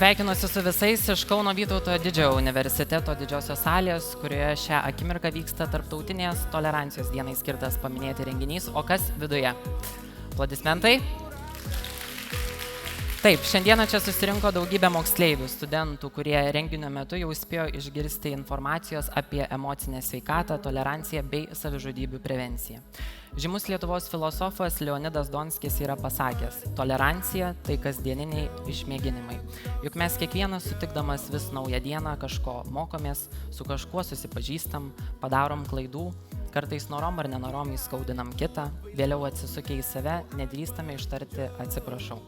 Sveikinuosi su visais iš Kauno Vytauto didžiojo universiteto didžiosios salės, kurioje šią akimirką vyksta tarptautinės tolerancijos dienai skirtas paminėti renginys, o kas viduje? Aplodismentai. Taip, šiandieną čia susirinko daugybė moksleivių, studentų, kurie renginio metu jau spėjo išgirsti informacijos apie emocinę sveikatą, toleranciją bei savižudybių prevenciją. Žymus Lietuvos filosofas Leonidas Donskis yra pasakęs: tolerancija tai kasdieniniai išmėginimai. Juk mes kiekvienas sutikdamas vis naują dieną kažko mokomės, su kažkuo susipažįstam, padarom klaidų, kartais norom ar nenorom įskaudinam kitą, vėliau atsisukę į save nedrįstame ištarti atsiprašau.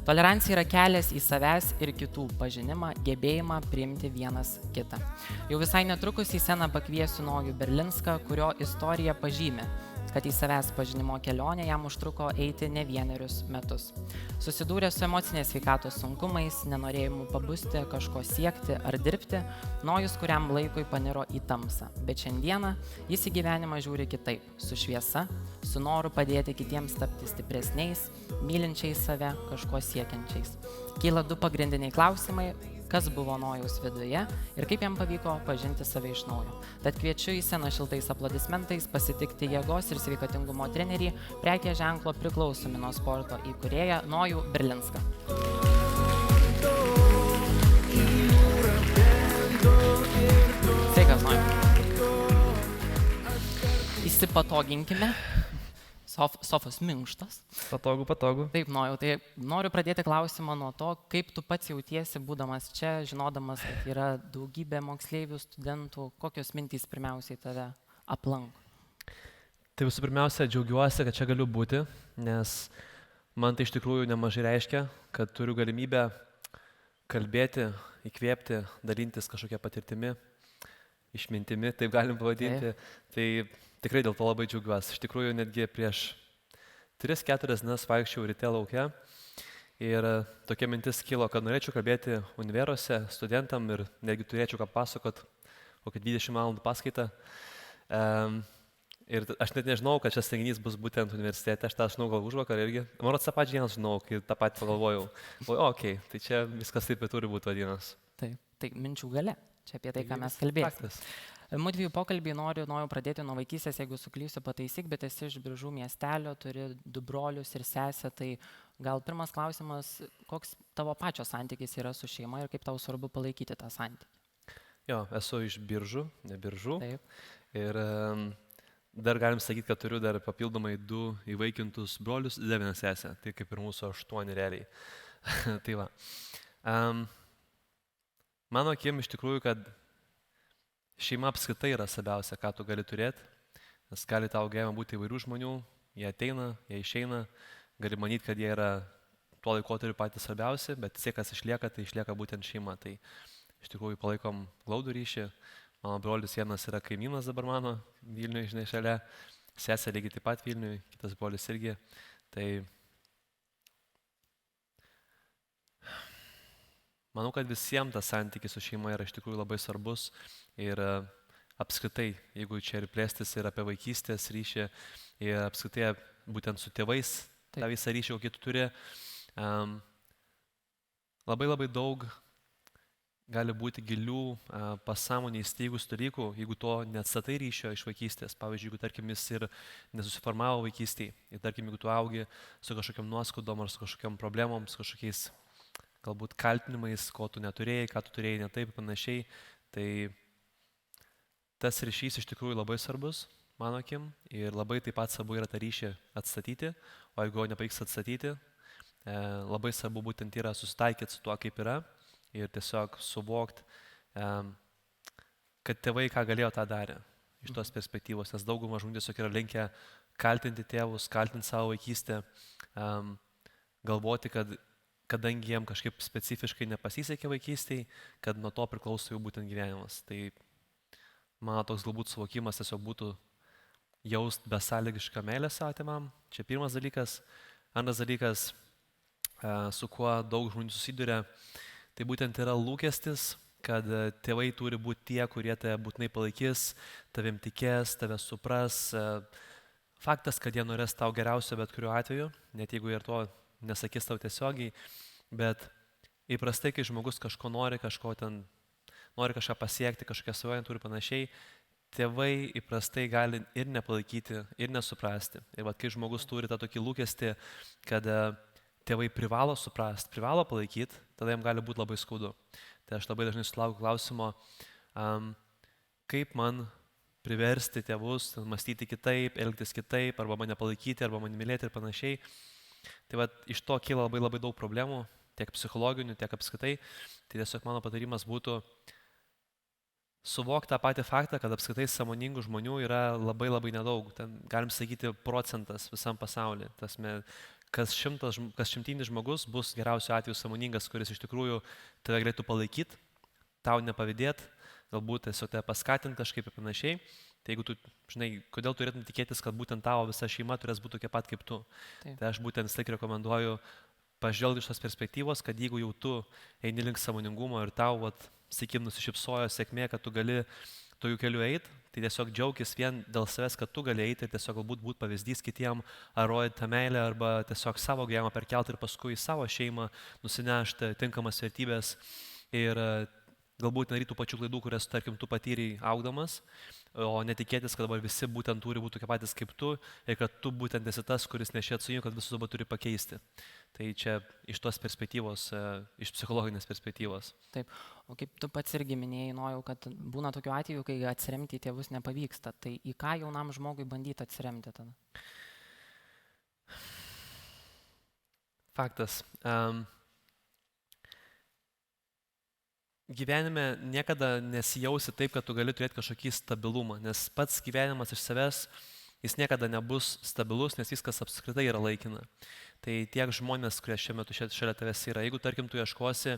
Tolerancija yra kelias į savęs ir kitų pažinimą, gebėjimą priimti vienas kitą. Jau visai netrukus į sceną pakviesiu Nojų Berlinską, kurio istorija pažymi, kad į savęs pažinimo kelionę jam užtruko eiti ne vienerius metus. Susidūrė su emocinės sveikatos sunkumais, nenorėjimu pabusti, kažko siekti ar dirbti, Nojus kuriam laikui paniro į tamsą. Bet šiandieną jis į gyvenimą žiūri kitaip, su šviesa, su noru padėti kitiems tapti stipresniais, mylinčiais save, kažko siekiančiais. Kyla du pagrindiniai klausimai: kas buvo Nojaus viduje ir kaip jam pavyko pažinti save iš naujo. Tad kviečiu į sceną šiltais aplodismentais pasitikti jėgos ir sveikatingumo trenerį, prekės ženklo Priklausomi nuo sporto įkūrėją Nojų Berlinską. Sveikas, Nojau. Įsipatoginkime. Sofos minkštas. Patogu. Taip, Nojau, tai noriu pradėti klausimą nuo to, kaip tu pats jautiesi, būdamas čia, žinodamas, kad yra daugybė moksleivių, studentų, kokios mintys pirmiausiai tave aplanko? Tai visų pirmiausia, džiaugiuosi, kad čia galiu būti, nes man tai iš tikrųjų nemažai reiškia, kad turiu galimybę kalbėti, įkvėpti, dalintis kažkokia patirtimi, išmintimi, taip galim pavadinti. Tai tikrai dėl to labai džiaugiuosi. Iš tikrųjų, netgi prieš 3-4 dienas vaikščiau ryte lauke ir tokia mintis kilo, kad norėčiau kalbėti univeruose studentam ir netgi turėčiau ką pasakot, kokią 20 valandų paskaitą. Ir aš net nežinau, kad šis renginys bus būtent universitete, aš tą žinau gal užvakar irgi. Man tą pačią dieną žinau, kai tą patį pagalvojau. Okei, tai čia viskas taip ir turi būti vadinamas. Taip, tai minčių gale. Čia apie tai, ką mes kalbėsime. Mūdviejų pokalbį noriu pradėti nuo vaikystės, jeigu suklysiu pataisyk, bet esi iš Biržų miestelio, turi 2 brolius ir sesę, tai gal pirmas klausimas, koks tavo pačio santykis yra su šeima ir kaip tau svarbu palaikyti tą santykį? Jo, esu iš Biržų, ne Biržų. Taip. Ir dar galim sakyti, kad turiu dar papildomai 2 įvaikintus brolius, 9 sesę, tai kaip ir mūsų 8 realiai. Tai va. Mano akim iš tikrųjų, kad šeima apskritai yra svarbiausia, ką tu gali turėti, nes gali tau gyvenime būti įvairių žmonių, jie ateina, jie išeina, gali manyti, kad jie yra tuo laikotarpiu patys svarbiausi, bet tie, kas išlieka, tai išlieka būtent šeima. Tai iš tikrųjų palaikom glaudų ryšį. Mano brolis vienas yra kaimynas dabar mano, Vilniuje, žinai, šalia, sesė lygiai taip pat Vilniuje, kitas brolis irgi. Tai manau, kad visiems tas santykis su šeima yra iš tikrųjų labai svarbus ir apskritai, jeigu čia ir plėstis ir apie vaikystės ryšį ir apskritai būtent su tėvais, tą visą ryšį, kokį tu turi, labai daug gali būti gilių pasąmonėje įsteigus dalykų, jeigu to neatstatai ryšio iš vaikystės. Pavyzdžiui, jeigu tarkim jis ir nesusiformavo vaikystėje ir tarkim, jeigu tu augi su kažkokiam nuoskaudom ar su kažkokiam problemom, su kažkokiais galbūt kaltinimais, ko tu neturėjai, ką tu turėjai ne taip, panašiai, tai tas ryšys iš tikrųjų labai svarbus, mano akim, ir labai taip pat svarbu yra tą ryšį atstatyti, o jeigu jo nepavyks atstatyti, labai svarbu būtent yra susitaikyti su tuo, kaip yra, ir tiesiog suvokti, kad tėvai ką galėjo, tą darė iš tos perspektyvos, nes dauguma žmonių tiesiog yra linkę kaltinti tėvus, kaltinti savo vaikystę, galvoti, kad kadangi jiem kažkaip specifiškai nepasisekė vaikystėje, kad nuo to priklauso jau būtent gyvenimas. Tai mano toks galbūt suvokimas tiesiog būtų jaust besąlygišką meilę savo tėvam. Čia pirmas dalykas. Antras dalykas, su kuo daug žmonių susiduria, tai būtent yra lūkestis, kad tėvai turi būti tie, kurie tave būtinai palaikys, tavim tikės, tave supras. Faktas, kad jie norės tau geriausio bet kuriuo atveju, net jeigu ir to nesakys tau tiesiogiai, bet įprastai, kai žmogus kažko nori kažką pasiekti, kažkokią svajonę turi panašiai, tėvai įprastai gali ir nepalaikyti, ir nesuprasti. Ir kai žmogus turi tą tokį lūkestį, kad tėvai privalo suprasti, privalo palaikyti, tada jam gali būti labai skaudu. Tai aš labai dažnai sulaukiu klausimo, kaip man priversti tėvus mąstyti kitaip, elgtis kitaip, arba mane palaikyti, arba mane mylėti ir panašiai. Tai iš to kyla labai daug problemų, tiek psichologinių, tiek apskritai. Tai tiesiog mano patarimas būtų suvokti tą patį faktą, kad apskritai sąmoningų žmonių yra labai nedaug. Ten galim sakyti procentas visam pasaulyje. Kas šimtinis žmogus bus geriausiu atveju sąmoningas, kuris iš tikrųjų tave galėtų palaikyti, tau nepavydėti, galbūt tiesiog tave paskatinti kažkaip ir panašiai. Tai jeigu tu, žinai, kodėl turėtum tikėtis, kad būtent tavo visa šeima turės būti tokia pat kaip tu. Taip. Tai aš būtent vis tiek rekomenduoju pažvelgti iš tos perspektyvos, kad jeigu jau tu eini link sąmoningumo ir tau, sakykim, nusišypsojo sėkmė, kad tu gali tokiu keliu eiti, tai tiesiog džiaugis vien dėl savęs, kad tu gali eiti ir tiesiog galbūt būti pavyzdys kitiem, ar rodyti tą meilę, arba tiesiog savo gyvenimą perkelti ir paskui į savo šeimą nusinešti tinkamas vertybės ir galbūt nedaryti tų pačių klaidų, kurias, tarkim, tu patyrei augdamas, o netikėtis, kad dabar visi būtent turi būti tokie patys kaip tu ir kad tu būtent esi tas, kuris nešė atsakomybę, kad visus dabar turi pakeisti. Tai čia iš tos perspektyvos, iš psichologinės perspektyvos. Taip, o kaip tu pats irgi minėjai, Nojau, kad būna tokiu atveju, kai atsiremti į tėvus nepavyksta, tai į ką jaunam žmogui bandyti atsiremti tada? Faktas. Gyvenime niekada nesijausi taip, kad tu gali turėti kažkokį stabilumą, nes pats gyvenimas iš savęs, jis niekada nebus stabilus, nes viskas apskritai yra laikina. Tai tiek žmonės, kurie šiuo metu šalia tavęs yra, jeigu, tarkim, tu ieškosi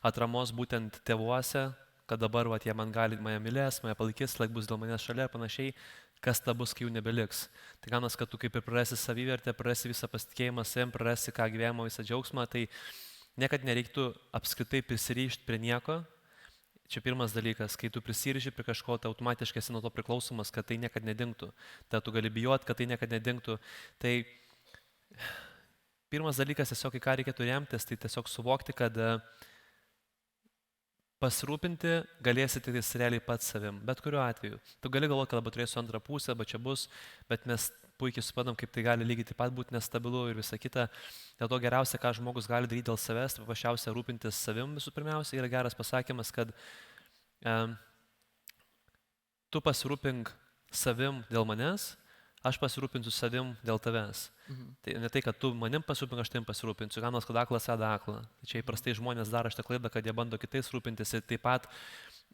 atramos būtent tėvuose, kad dabar jie mane mylės, mane palaikys, laik bus dėl manęs šalia ir panašiai, kas ta bus, kai jų nebeliks. Tai ganas, kad tu kaip ir prarasi savivertę, prarasi visą pasitikėjimą savim, prarasi ką gyvenimo visą džiaugsmą, tai niekad nereiktų apskritai prisirišti prie nieko. Čia pirmas dalykas, kai tu prisiriši prie kažko, tai automatiškai esi nuo to priklausomas, kad tai niekad nedingtų. Tai tu gali bijoti, kad tai niekad nedingtų. Tai pirmas dalykas, tiesiog į ką reikėtų remtis, tai tiesiog suvokti, kad pasirūpinti galėsi tik realiai pats savim, bet kuriuo atveju. Tu gali galvoti, kad dabar turėsiu antrą pusę, bet čia bus, bet mes puikiai suprantam, kaip tai gali lygiai taip pat būti nestabilu ir visa kita. Dėl to geriausia, ką žmogus gali daryti dėl savęs, tai paprasčiausia rūpintis savim visų pirmiausia, yra geras pasakymas, kad tu pasirūpink savim dėl manęs, aš pasirūpinsiu savim dėl tavęs. Tai ne tai, kad tu manim pasirūpink, aš tavim pasirūpinsiu. Ganas, kad aklas veda aklą. Tai čia įprastai žmonės daro šitą klaidą, kad jie bando kitais rūpintis ir taip pat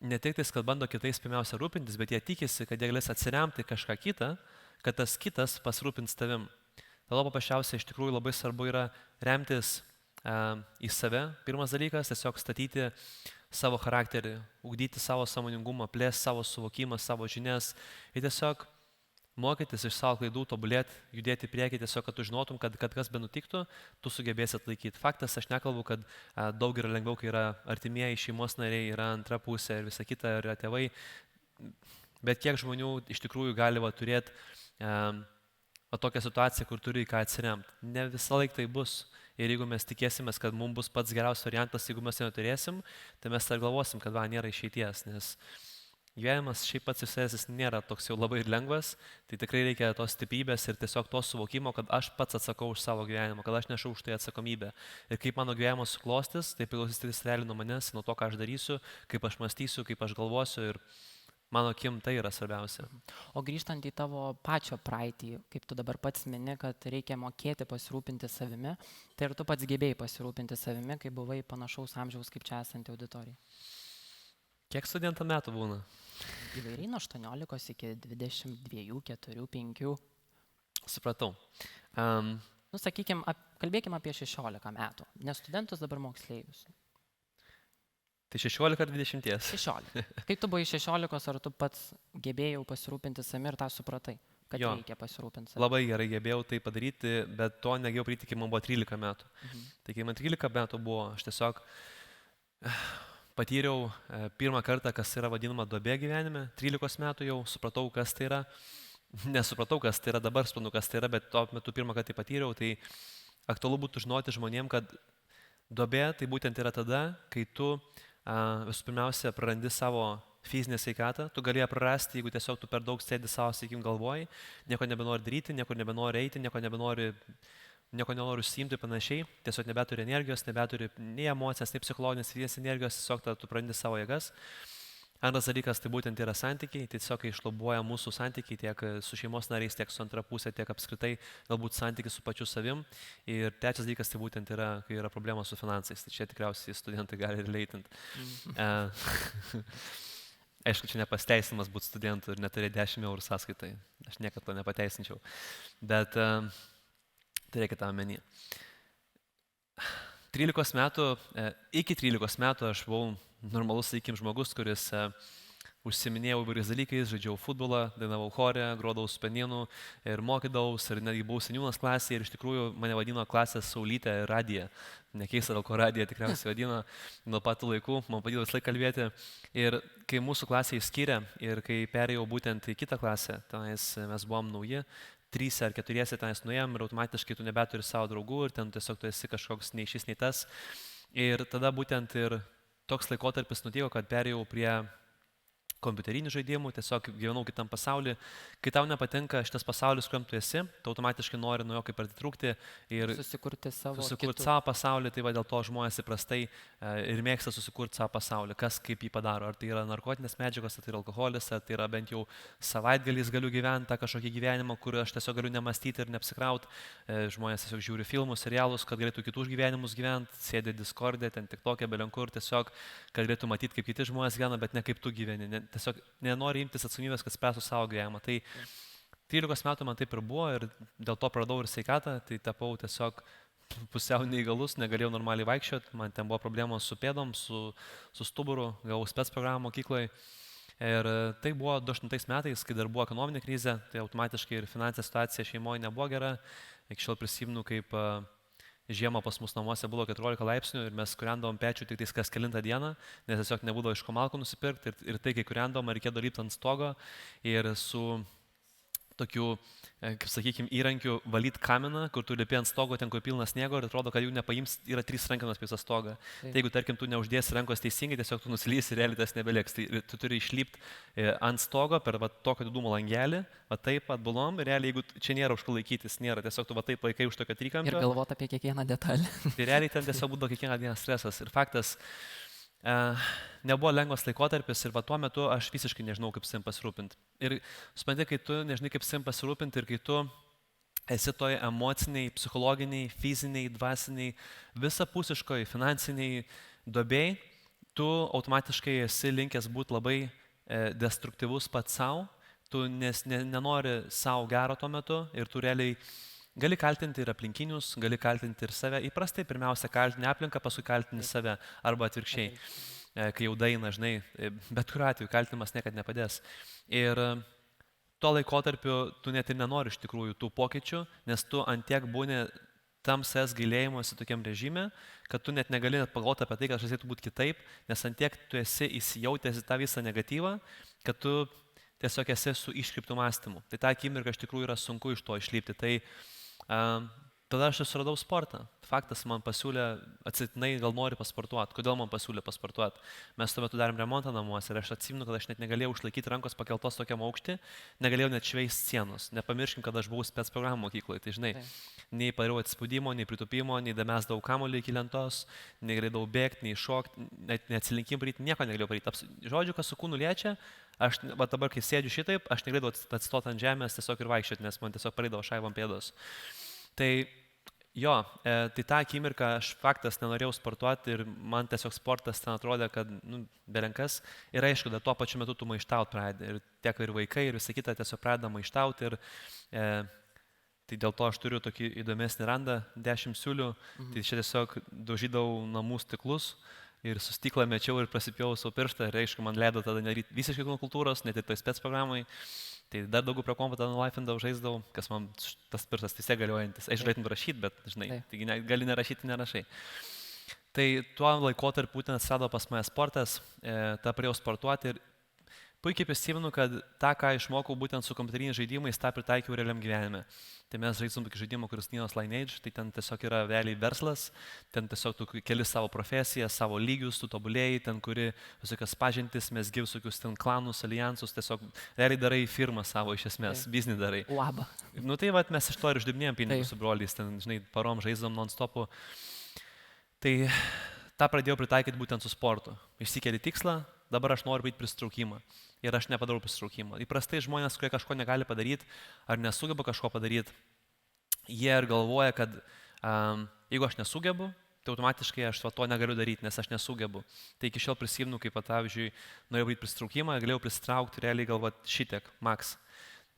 ne tik tais, kad bando kitais pirmiausia rūpintis, bet jie tikisi, kad jie galės atsiremti kažką kitą, kad tas kitas pasirūpins tavim. Dėl to paprasčiausiai iš tikrųjų labai svarbu yra remtis į save. Pirmas dalykas, tiesiog statyti savo charakterį, ugdyti savo sąmoningumą, plėsti savo suvokimą, savo žinias ir tiesiog mokytis iš savo klaidų, tobulėti, judėti į priekį, tiesiog, kad tu žinotum, kad kas be nutiktų, tu sugebėsi atlaikyti. Faktas, aš nekalbu, kad daug yra lengviau, kai yra artimieji, šeimos nariai, yra antra pusė ir visa kita, yra tėvai, bet kiek žmonių iš tikrųjų gali turėti tokią situaciją, kur turi į ką atsiremti. Ne visą laiką tai bus. Ir jeigu mes tikėsimės, kad mums bus pats geriausias variantas, jeigu mes jo neturėsim, tai mes dar galvosim, kad nėra išeities, nes gyvenimas šiaip pats iš savęs nėra toks jau labai lengvas, tai tikrai reikia tos stiprybės ir tiesiog to suvokimo, kad aš pats atsakau už savo gyvenimą, kad aš nešu už tai atsakomybę. Ir kaip mano gyvenimas suklostys, tai priklausys tik realiai nuo manęs, nuo to, ką aš darysiu, kaip aš mąstysiu, kaip aš galvosiu ir mano akim tai yra svarbiausia. O grįžtant į tavo pačio praeitį, kaip tu dabar pats mini, kad reikia mokėti pasirūpinti savimi, tai ir tu pats gebėjai pasirūpinti savimi, kai buvai panašaus amžiaus kaip čia esanti auditorija? Kiek studentų metų būna? Įvairiai nuo 18 iki 22, 4, 5. Supratau. Sakykime, kalbėkime apie 16 metų, nes studentus dabar moksleivius. Tai 16 ar 20? 16. Kai tu buvai 16, ar tu pats gebėjau pasirūpinti savimi ir tą supratai, kad reikia pasirūpinti savimi? Labai gerai gebėjau tai padaryti, bet to negebėjau padaryti, kai man buvo 13 metų. Tai kai man 13 metų buvo, aš tiesiog patyriau pirmą kartą, kas yra vadinama duobė gyvenime. 13 metų jau supratau, kas tai yra. Nesupratau, kas tai yra, dabar suprantu, kas tai yra, bet tuo metu pirmą kartą tai patyriau. Tai aktualu būtų žinoti žmonėm, kad Duobė tai būtent yra tada, kai tu visų pirmiausia prarandi savo fizinę sveikatą, tu gali ją prarasti, jeigu tiesiog tu per daug sėdi savo, sakykim, galvoj, nieko nebenori daryti, nieko nebenori eiti, nieko nenori užsiimti ir panašiai, tiesiog nebeturi energijos, nebeturi nei emocijos, nei psichologinės, fizinės energijos, tiesiog tu prarandi savo jėgas. Antras dalykas tai būtent yra santykiai, tai tiesiog iššlubuoja mūsų santykiai tiek su šeimos nariais, tiek su antra pusė, tiek apskritai galbūt santykiai su pačiu savim. Ir trečias dalykas tai būtent yra, kai yra problema su finansais, tai čia tikriausiai studentai gali relatint. Aišku, čia nepasteisimas būti studentu ir neturėti 10 eurų sąskaitai, aš niekada to nepateisinčiau, bet tai reikia tą omeny. 13 metų, iki 13 metų aš buvau normalus, sakykim, žmogus, kuris užsiminėjau įvairiais dalykais, žaidžiau futbolą, dainavau chore, grodavau su pianinu ir mokydavausi ir netgi buvau seniūnas klasėje ir iš tikrųjų mane vadino klasės Saulytė Radija. Nekeista, dėl ko Radija tikriausiai vadino, nuo patų laikų, man padėjo visą laiką kalbėti. Ir kai mūsų klasė išskyrė ir kai perėjau būtent į kitą klasę, tenais mes buvom nauji, 3 ar 4 tenais nuėjom ir automatiškai tu nebeturi savo draugų ir ten tiesiog tu esi kažkoks nei šis, nei tas. Ir tada būtent ir toks laikotarpis nutiko, kad perėjau prie kompiuterinių žaidimų, tiesiog gyvenau kitam pasaulyje. Kai tau nepatinka šitas pasaulis, kuriam tu esi, tu automatiškai nori nuo jo kaip atitrūkti ir susikurti savo pasaulį, tai va dėl to žmonės įprastai ir mėgsta susikurti savo pasaulį, kas kaip jį padaro. Ar tai yra narkotinės medžiagos, ar tai yra alkoholis, ar tai yra bent jau savaitgaliais galiu gyventi tą kažkokį gyvenimą, kur aš tiesiog galiu nemastyti ir neapsikrauti. Žmonės tiesiog žiūri filmus, serialus, kad galėtų kitus gyvenimus gyventi, sėdi Discord'e, ten TikTok'e, belenkur, tiesiog, kad galėtų matyti, kaip kiti žmonės gyvena, bet ne kaip tu gyveni. Tiesiog nenori imtis atsakomybės, kad spręstų savo gyvenimą. Tai 13 metų man taip ir buvo ir dėl to praradau ir sveikatą, tai tapau tiesiog pusiau neįgalus, negalėjau normaliai vaikščioti, man ten buvo problemos su pėdom, su stuburu, gavau spec programą mokykloje. Ir tai buvo 2008 metais, kai dar buvo ekonominė krizė, tai automatiškai ir finansinė situacija šeimoje nebuvo gera. Iki šiol prisimenu, kaip žiemą pas mus namuose buvo 14 laipsnių ir mes kūrendavom pečių tik tais kas kelintą dieną, nes tiesiog nebūdavo iš ko malkų nusipirkti ir tai, kai kūrendavom, reikėdavo lipti ant stogo ir su tokiu, kaip sakykime, įrankiu valyti kaminą, kur tu lipi ant stogo, ten kur pilnas sniego ir atrodo, kad jų nepaims, yra 3 rankenos visą stogą. Tai jeigu, tarkim, tu neuždėsi rankos teisingai, tiesiog tu nusilysi ir realiai tas nebeliks. Tai tu turi išlipti ant stogo per tokio didumo langelį, taip atbulom ir realiai, jeigu čia nėra už ko laikytis, nėra, tiesiog tu taip laikai už tokio trikampio. Ir galvoti apie kiekvieną detalę. Tai realiai ten tiesiog būdavo kiekvieną dieną stresas. Ir faktas, nebuvo lengvas laikotarpis ir tuo metu aš visiškai nežinau, kaip savim pasirūpinti. Ir supranti, kai tu nežinai, kaip savim pasirūpinti ir kai tu esi toj emociniai, psichologiniai, fiziniai, dvasiniai, visapusiškoj, finansiniai duobėj, tu automatiškai esi linkęs būti labai destruktyvus pats savo, tu nenori savo gero tuo metu ir tu realiai gali kaltinti ir aplinkinius, gali kaltinti ir save. Įprastai pirmiausia kaltini aplinką, paskui kaltini save arba atvirkščiai, kai jau daina, žinai, bet kuriuo atveju kaltinimas niekad nepadės. Ir tuo laikotarpiu tu net ir nenori iš tikrųjų tų pokyčių, nes tu antiek būni tam savęs gailėjimuose tokiam režime, kad tu net negali pagalvoti apie tai, kad aš turėtų būti kitaip, nes antiek tu esi įsijautęs į tą visą negatyvą, kad tu tiesiog esi su iškreiptu mąstymu. Tai tą akimirką iš tikrųjų yra sunku iš to išlipti. Tai tada aš suradau sportą. Faktas, man pasiūlė, atsitiktinai gal nori pasportuoti. Kodėl man pasiūlė pasportuoti? Mes tuo metu darėm remontą namuose ir aš atsimenu, kad aš net negalėjau išlaikyti rankos pakeltos tokiam aukštį, negalėjau net šveist sienos. Nepamirškim, kad aš buvau spec programų mokykloje. Tai žinai, nei padariau atspaudimo, nei pritupimo, nei damesdavau kamuolį iki lentos, negalėjau bėgti, nei šokti, net neatsilinkimą daryti, nieko negalėjau daryti. Žodžiu, kas su kūnu liečia, aš dabar, kai sėdžiu šitaip, aš negalėjau atstoti ant žemės tiesiog ir vaikščioti, nes man tiesiog pareidavo šaibom pėdos. Tai jo, tai tą akimirką aš faktas nenorėjau sportuoti ir man tiesiog sportas ten atrodė, kad belenkas. Ir aišku, tuo pačiu metu tu maištauti pradedi. Ir tiek ir vaikai, ir visa kita tiesiog pradeda maištauti. Ir tai dėl to aš turiu tokį įdomesnį randą, 10 siūlių. Tai čia tiesiog daužydavau namų stiklus. Ir su stiklą mečiau ir prasipjau savo pirštą. Ir aišku, man leido tada nedaryti visiškai kūno kultūros, net ir toj spec programai. Tai dar daugiau prie kompo tada nulaifindavau, žaisdavau, kas man tas pirštas vis tiek galiojantis. Aš galėtum rašyti, bet žinai, taigi gali nerašyti, nerašai. Tai tuo laikotarpiu būtent atsirado pas mane sportas, tą pradėjau sportuoti ir puikiai prisimenu, kad tą, ką išmokau būtent su kompiuteriniais žaidimais, tą pritaikiau realiam gyvenime. Tai mes žaidžiam tokį žaidimą, kuris Neos Lineage, tai ten tiesiog yra realiai verslas, ten tiesiog tu keli savo profesiją, savo lygius, tu tobulėjai, ten kuri visokias pažintis, mes gyv visokius ten klanus, alijansus, tiesiog realiai darai firmą savo iš esmės, biznį darai. Labą. Nu tai vat mes iš to ir uždirbinėjom pinigus su broliais, ten, žinai, parom žaidžiam non-stopu. Tai tą pradėjau pritaikyti būtent su sportu. Išsikeli tikslą, dabar aš noriu daryti pristraukimą. Ir aš nepadarau pristraukimą. Įprastai žmonės, kurie kažko negali padaryti ar nesugeba kažko padaryti, jie ir galvoja, kad jeigu aš nesugebu, tai automatiškai aš to negaliu daryti, nes aš nesugebu. Tai iki šiol prisimenu, kaip, pavyzdžiui, norėjau daryti pristraukimą, galėjau pristraukti realiai galvot šitiek, maks.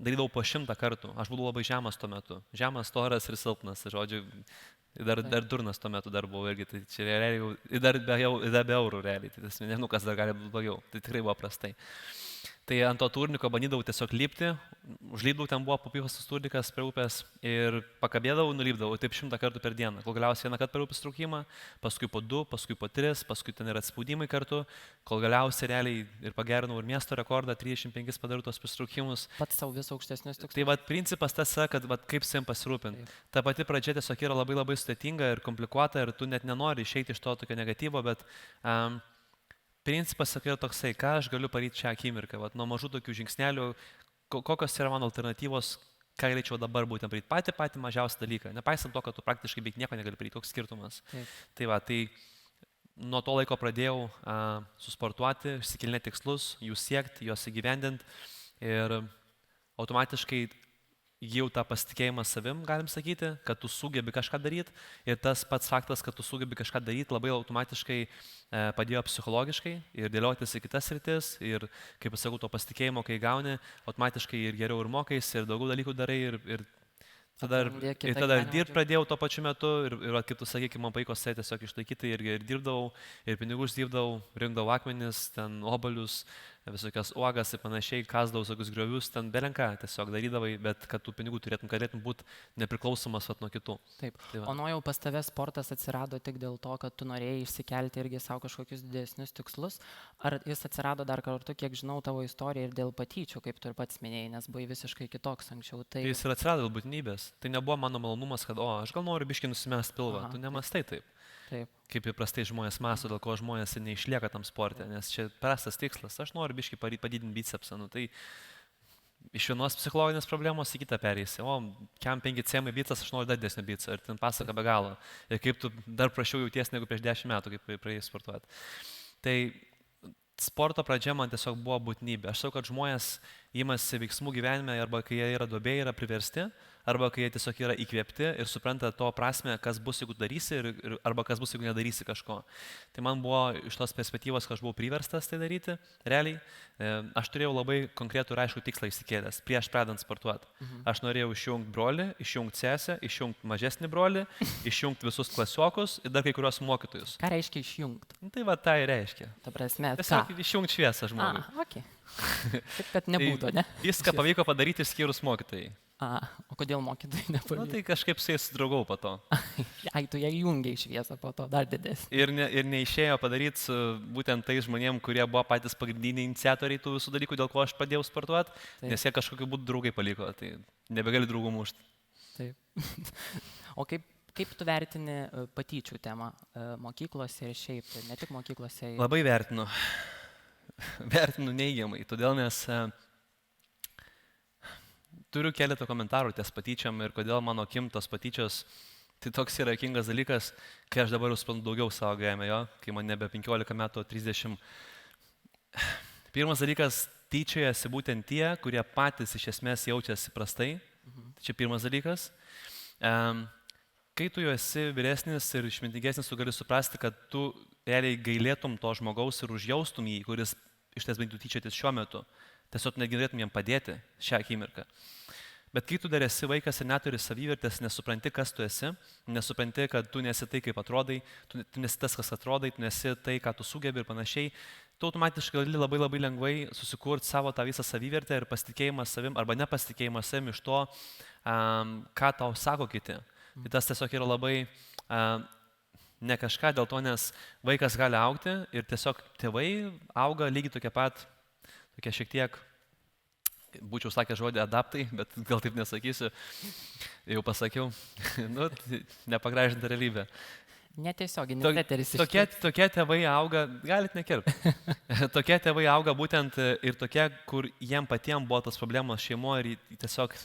Darydavau po 100 kartų. Aš buvau labai žemas tuo metu. Žemas, storas ir silpnas. Žodžiu, dar durnas tuo metu dar buvau irgi. Tai čia realiai, dar be eurų realiai. Tai nežinau, kas dar gali būti blogiau. Tai tikrai buvo prastai. Tai ant to turniko bandydavau tiesiog lipti, užlipdavau, ten buvo papyhostas turnikas prie upės ir pakabėdavau, nulipdavau, taip 100 kartų per dieną. Kol galiausiai vieną kartą per upės traukimą, paskui po 2, paskui po 3, paskui ten yra atspaudimai kartu, kol galiausiai realiai ir pagerinau ir miesto rekordą, 35 padariau tos pristraukimus. Pats savo vis aukštesnius tikslus. Tai vat principas tas, kad vat, kaip savim pasirūpinti. Ta pati pradžia tiesiog yra labai labai sudėtinga ir komplikuota ir tu net nenori išeiti iš to tokio negatyvo, bet principas yra toksai, ką aš galiu padaryti šią akimirką, vat, nuo mažų tokių žingsnelių, kokios yra mano alternatyvos, ką galėčiau dabar būtent padaryti, patį mažiausią dalyką, nepaisant to, kad tu praktiškai beveik nieko negali padaryti, koks skirtumas. Tai nuo to laiko pradėjau susportuoti, išsikelinėti tikslus, jų siekti, juos įgyvendinti ir automatiškai įgijau tą pasitikėjimą savim, galim sakyti, kad tu sugebi kažką daryti ir tas pats faktas, kad tu sugebi kažką daryti, labai automatiškai padėjo psichologiškai ir dėliotis į kitas sritis ir, kaip sakau, to pasitikėjimo, kai gauni, automatiškai ir geriau ir mokais ir daugiau dalykų darai ir tada dirbti pradėjau tuo pačiu metu ir kaip tu sakyk, man pavyko save tiesiog išlaikyti ir dirbdavau, ir pinigų uždirbdavau, rinkdavau akmenis, ten obalius, visokias uogas ir panašiai, kasdavau visokius griovius, ten belenką tiesiog darydavai, bet kad tų pinigų galėtum būti nepriklausomas nuo kitų. Taip. O nuo jau pas tave sportas atsirado tik dėl to, kad tu norėjai išsikelti irgi savo kažkokius didesnius tikslus, ar jis atsirado dar kartu, kiek žinau tavo istoriją ir dėl patyčių, kaip tu ir pats minėjai, nes buvai visiškai kitoks anksčiau. Tai jis ir atsirado dėl būtinybės. Tai nebuvo mano malonumas, kad aš gal noriu biškį nusimest pilvą. Tu nemastai taip. Taip. Kaip įprastai žmonės mąsto, dėl ko žmonės neišlieka tam sporte, nes čia prastas tikslas, aš noriu biškį padidinti bicepsą, tai iš vienos psichologinės problemos į kitą perėsi, kem 5 cm bicas, aš noriu dar didesnio bico ir ten pasaka be galo, ir kaip tu dar prašiau jauties negu prieš 10 metų, kaip pradėjai sportuoti. Tai sporto pradžia man tiesiog buvo būtinybė, aš sakau, kad žmonės imasi veiksmų gyvenime arba kai jie yra duobėje, yra priversti, arba kai jie tiesiog yra įkvėpti ir supranta to prasme, kas bus, jeigu darysi, arba kas bus, jeigu nedarysi kažko. Tai man buvo iš tos perspektyvos, kad aš buvau priverstas tai daryti, realiai. Aš turėjau labai konkretų ir aišku tikslą išsikėlęs, prieš pradant sportuoti. Aš norėjau išjungti brolį, išjungti sesę, išjungti mažesnį brolį, išjungti visus klasiokus ir dar kai kurios mokytojus. Ką reiškia išjungti? Tai va tai reiškia. Ta prasme, tiesiog išjungti šviesą žmogui. Okay. Taip, kad nebūtų, ne? Viską pavyko padaryti išskyrus mokytojai. O kodėl mokytojai nepavyko? Tai kažkaip su jais draugau po to. Tu ją įjungiai šviesą po to, dar didesnį. Ir neišėjo padaryti su būtent tais žmonėm, kurie buvo patys pagrindiniai iniciatoriai tų visų dalykų, dėl ko aš pradėjau sportuoti, nes jie kažkokiu būdu draugai paliko, tai nebegali draugų mušti. Taip. O kaip tu vertini patyčių temą mokyklose ir šiaip, ne tik mokyklose? Labai vertinu. Vertinu neigiamai, todėl nes turiu keletą komentarų ties patyčiam ir kodėl mano akim tos patyčios, tai toks yra juokingas dalykas, kai aš dabar jau suprantu daugiau savo gyvenime, kai man nebe 15 metų, 30. Pirmas dalykas, tyčiojasi būtent tie, kurie patys iš esmės jaučiasi prastai. Čia pirmas dalykas. Kai tu jau esi vyresnis ir išmintingesnis, tu gali suprasti, kad tu realiai gailėtum to žmogaus ir užjaustum jį, kuris iš ties bent tyčiotis šiuo metu. Tiesiog netgi norėtum jam padėti šią akimirką. Bet kai tu dar esi vaikas ir neturi savivertės, nesupranti, kas tu esi, nesupranti, kad tu nesi tai, kaip atrodai, tu nesi tas, kas atrodai, tu nesi tai, ką tu sugebi ir panašiai, tu automatiškai gali labai labai lengvai susikurti savo tą visą savivertę ir pasitikėjimą savim arba nepasitikėjimą savim iš to, ką tau sako kiti. Tai tas tiesiog yra labai ne kažką dėl to, nes vaikas gali augti ir tiesiog tėvai auga lygiai tokie tokia šiek tiek, būčiau sakęs žodį adaptai, bet gal taip nesakysiu, jau pasakiau, nu, nepagražinta realybė. Netiesioginis eteris. Tokie tėvai auga, galit nekirpti. Tokie tėvai auga būtent ir tokie, kur jiem patiems buvo tas problemos šeimoje ir tiesiog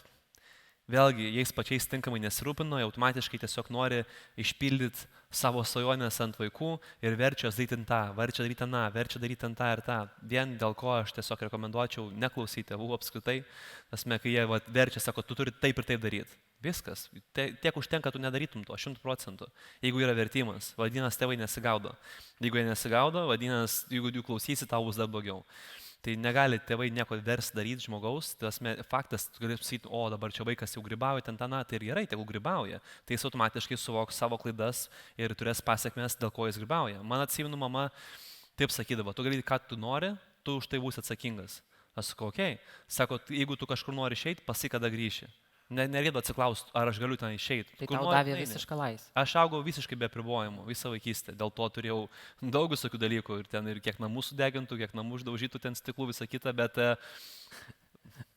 vėlgi jais pačiais tinkamai nesirūpino, automatiškai tiesiog nori išpildyti savo svajonės ant vaikų ir verčia daryti tą, verčia daryti tą, verčia daryti tą ir tą. Vien dėl ko aš tiesiog rekomenduočiau neklausyti tėvų apskritai, kai jie verčia, sako, tu turi taip ir taip daryti. Viskas. Tiek užtenka, tu nedarytum to 100%. Jeigu yra vertimas, vadinasi, tėvai nesigaudo. Jeigu jie nesigaudo, vadinasi, jeigu jų klausysi, tau bus dar blogiau. Tai negali tėvai nieko versti daryti žmogaus, tas faktas, tu gali pasakyti, o dabar čia vaikas jau grybauja, ten, tai ir gerai, tegul grybauja. Tai jis automatiškai suvoks savo klaidas ir turės pasiekmes, dėl ko jis grybauja. Man atsimenu, mama taip sakydavo, tu gali, ką tu nori, tu už tai būsi atsakingas. Aš sakau, okei. Sako, jeigu tu kažkur nori išeiti, pasakyk, kada grįši. Nereikėtų atsiklausti, ar aš galiu ten išeiti. Tai tau davė visišką laisvę. Aš augau visiškai be apribojimų, visą vaikystę. Dėl to turėjau daug visokių dalykų. Ir ten ir kiek namų sudegintų, kiek namų uždaužytų, ten stiklų, visą kitą. Bet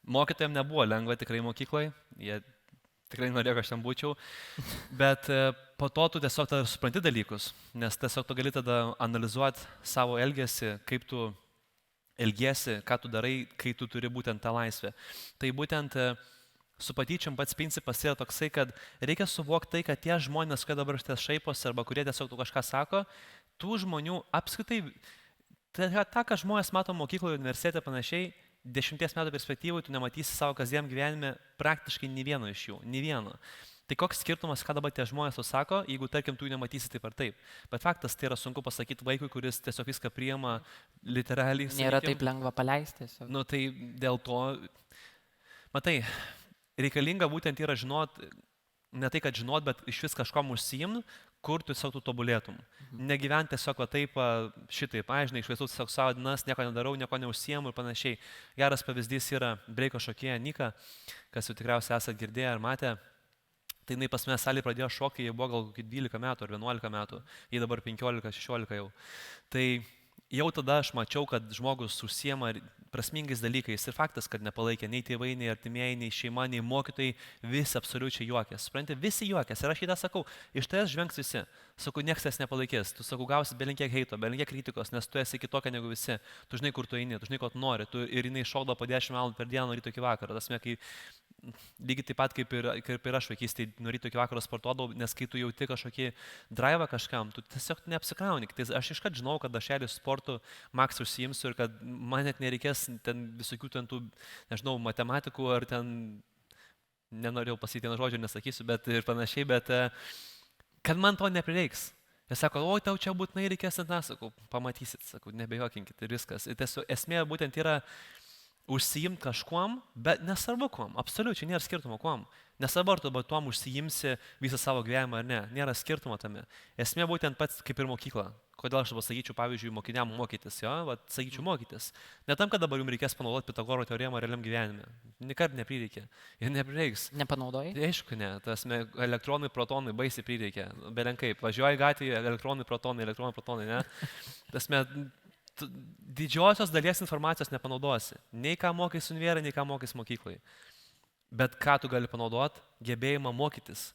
mokytojams nebuvo lengva tikrai mokyklai. Jie tikrai norėjo, kad aš ten būčiau. Bet po to tu tiesiog tada supranti dalykus. Nes tiesiog tu gali tada analizuoti savo elgesį, kaip tu elgiesi, ką tu darai, kai tu turi būtent tą laisvę. Tai būtent su patyčiom pats principas yra toksai, kad reikia suvokti tai, kad tie žmonės, kurie dabar šitą šaiposi arba kurie tiesiog tu kažką sako, tų žmonių apskritai, tą, ką žmonės mato mokykloje, universitete panašiai, 10 metų perspektyvui tu nematysi savo kasdien gyvenime praktiškai nei vieno iš jų, nei vieno. Tai koks skirtumas, ką dabar tie žmonės to sako, jeigu, tarkim, tu jų nematysi taip ar taip. Bet faktas, tai yra sunku pasakyti vaikui, kuris tiesiog viską priima literaliai. Nėra taip lengva paleisti. Nu, tai dėl to, matai, reikalinga būtent yra žinot, ne tai, kad žinot, bet iš vis kažkom užsiimt, kur tu tiesiog tu tobulėtum. Negyventi tiesiog taip, šitaip, žinai, išvaistų tiesiog savo dienas, nieko nedarau, nieko neužsiimu ir panašiai. Geras pavyzdys yra breiko šokėja Nika, kas jau tikriausiai esate girdėję ar matę. Tai jinai pas mane salėje pradėjo šokti, jie buvo gal 12 metų ar 11 metų, jie dabar 15-16 jau. Tai jau tada aš mačiau, kad žmogus užsiema prasmingais dalykais ir faktas, kad nepalaikė nei tėvai, nei artimieji, nei šeima, nei mokytojai, visi absoliučiai juokės. Supranti, visi juokės. Ir aš šitą sakau, iš tavęs žvengs visi. Sakau, niekas tavęs nepalaikės. Tu, sakau, gausi belinkiek heito, belinkiek kritikos, nes tu esi kitokia negu visi. Tu žinai, kur tu eini, tu žinai, ko tu nori. Ir jinai šokdavo po 10 valandų per dieną nuo ryto iki vakaro. Tas kai lygiai taip pat kaip ir aš vaikystėje nuo ryto iki vakaro sportuodavau, nes kai tu jauti kažkokį drivą kažkam, tu tiesiog neapsikrauni. Tai aš iškart žinau, kad aš sportu maks užsiimsiu ir kad man net nereikės ten visokių ten tų, nežinau, matematikų ar ten, nenorėjau pasakyti vieną žodžią, nesakysiu, bet ir panašiai, bet kad man to neprireiks. Jie sako, o tau čia būtinai reikės, sakau, pamatysit, sakau, nebejokinkit ir viskas. Ir tiesiog esmė būtent yra užsiimti kažkuom, bet nesvarbu kuom, absoliučiai nėra skirtumo kuom. Nesvarbu, ar tu tuom užsiimsi visą savo gyvenimą ar ne, nėra skirtumo tame. Esmė būtent pats kaip ir mokykla. Kodėl aš pasakyčiau, pavyzdžiui, mokiniam mokytis, sakyčiau mokytis. Ne tam, kad dabar jums reikės panaudoti Pitagoro teoremą realiam gyvenime. Niekart neprireikia. Ir neprireiks. Nepanaudojai? Aišku, ne. Tasme, elektronai, protonai baisiai prireikia. Belenkaip. Važiuoji gatvėje, elektronai, protonai, ne. Tasme, didžiosios dalies informacijos nepanaudosi. Nei ką mokys univerė, nei ką mokys mokyklai. Bet ką tu gali panaudoti? Gebėjimą mokytis.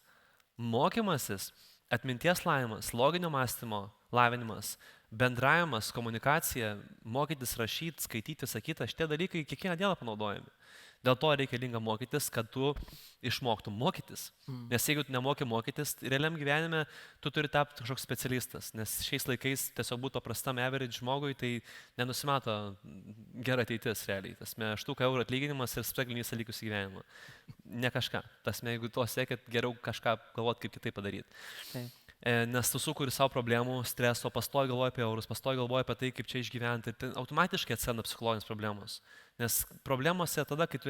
Mokymasis, atminties lavinimas, loginio mąstymo lavinimas, bendravimas, komunikacija, mokytis rašyti, skaityti, sakyti, šitie dalykai kiekvieną dieną panaudojami. Dėl to reikalinga mokytis, kad tu išmoktum mokytis. Nes jeigu tu nemoki mokytis, realiam gyvenime tu turi tapti kažkoks specialistas. Nes šiais laikais tiesiog būtų paprastam average žmogui, tai nenusimato gera ateitis realiai. Tasme, 8 eurų atlyginimas ir spraglinys dalykus į gyvenimą. Ne kažką. Tasme, jeigu to siekit, geriau kažką galvoti, kaip kitaip padaryti. Taip. Nes tu sukuri savo problemų, streso, pastoji galvoji apie eurus, pastoji galvoji apie tai, kaip čia išgyventi. Tai automatiškai atsiranda psichologinės problemos. Nes problemos yra tada, kai tu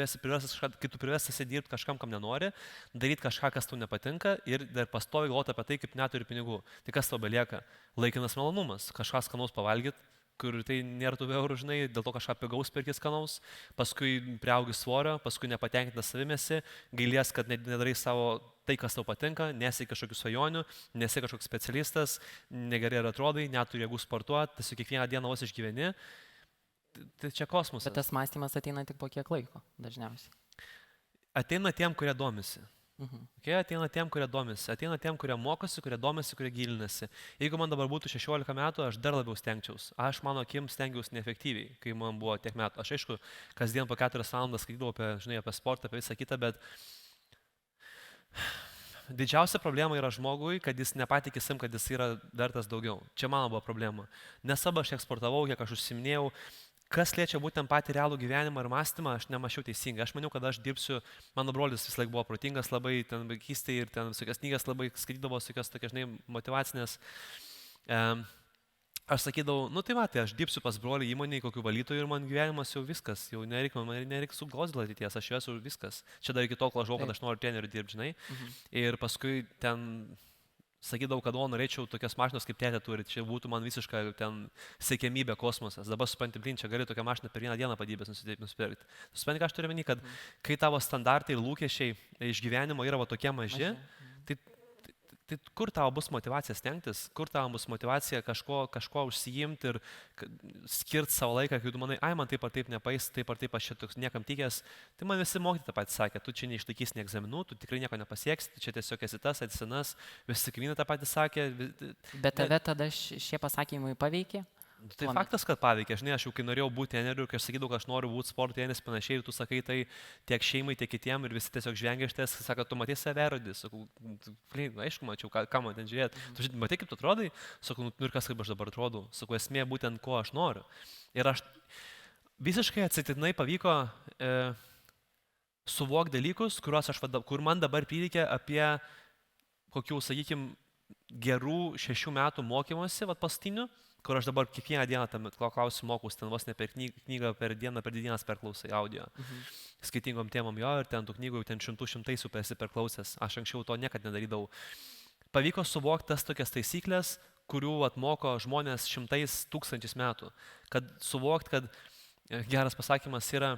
priverstas dirbti kažkam, kam nenori, daryti kažką, kas tau nepatinka ir dar pastoji galvoti apie tai, kaip neturi pinigų. Tai kas tau belieka? Laikinas malonumas, kažką skanaus pavalgyti, kur tai nėra tų eurų, žinai, dėl to kažką pigaus perkis skanaus, paskui priaugi svorio, paskui nepatenkintas savimėsi, gailies, kad nedarai savo tai, kas tau patinka, nesi kažkokių svajonių, nesi kažkoks specialistas, negerai atrodai, neturi jėgų sportuoti, tiesiog kiekvieną dieną vos išgyveni. tai čia kosmosas. Bet tas mąstymas ateina tik po kiek laiko, dažniausiai. Ateina tiem, kurie domisi. Mhm. Ateina tiem, kurie domisi. Ateina tiem, kurie mokosi, kurie domisi, kurie gilinasi. Jeigu man dabar būtų 16 metų, aš dar labiau stengčiaus. Aš mano akim stengiausi neefektyviai, kai man buvo tiek metų. Aš aišku, kasdien po 4 valandas skaitydavau apie sportą, apie visą kitą, bet didžiausia problema yra žmogui, kad jis nepatikė sim, kad jis yra vertas daugiau. Čia mano buvo problema. Nesvarbu, aš eksportavau, kiek aš užsiminėjau. Kas liečia būtent patį realų gyvenimą ir mąstymą, aš nemačiau teisingai. Aš maniau, kad aš dirbsiu, mano brolis vis laik buvo protingas, labai ten vaikystėje ir ten visokias knygas labai skaitydavo, visokias tokias, žinai, motyvacinės. Aš sakydavau, nu tai tai aš dirbsiu pas brolį įmonėje, kokiu valytoju ir man gyvenimas jau viskas, jau nereikia su Gosdėl ateities, aš esu viskas. Čia dar iki to klažau, kad aš noriu treneriu dirbti, žinai. Ir paskui ten sakydavau, kad norėčiau tokias mašinas kaip tėtė turi, čia būtų man visiška ten siekiamybė kosmosas. Dabar supranti, blin, čia gali tokią mašiną per vieną dieną padybės nusipirkti. Supranti, ką aš turiu meni, kad kai tavo standartai ir lūkesčiai iš gyvenimo yra tokie maži, tai kur tavo bus motyvacija stengtis, kur tavo bus motyvacija kažko užsiimti ir skirti savo laiką, kai tu manai, man taip ar taip nepais, taip ar taip aš čia toks niekam tikęs. Tai man visi mokyti tą patį sakė, tu čia neišlaikysi nei egzaminų, tu tikrai nieko nepasieksi, tu čia tiesiog esi tas, senas, visi kaimynai tą patį sakė. Bet tave tada šie pasakymai paveikė? Tai faktas, kad paveikė, žinai, aš jau kai norėjau būti treneriu ir kai aš sakydavau, kad aš noriu būti sporto treneris panašiai, ir tu sakai tai tiek šeimai, tiek kitiem ir visi tiesiog žvengia iš ties, sako, tu matai save verodį, sakau, aišku, mačiau, ką man ten žiūrėti, tu matai, kaip tu atrodai, sakau, ir kas kaip aš dabar atrodau, sakau, esmė būtent, ko aš noriu. Ir aš visiškai atsitiktinai pavyko suvokti dalykus, kur man dabar prireikė apie kokių, sakykime, gerų 6 metų mokymosi, paskutinių, kur aš dabar kiekvieną dieną tam klausiu mokaus, ten vos ne per knygą per dieną, per 2 dienas perklausai audio. Skirtingom temom jo ir ten tų knygų ten šimtais jau esi perklausęs. Aš anksčiau to niekad nedarydavau. Pavyko suvokti tas tokias taisyklės, kurių atmoko žmonės 100,000 metų. Kad suvokti, kad geras pasakymas yra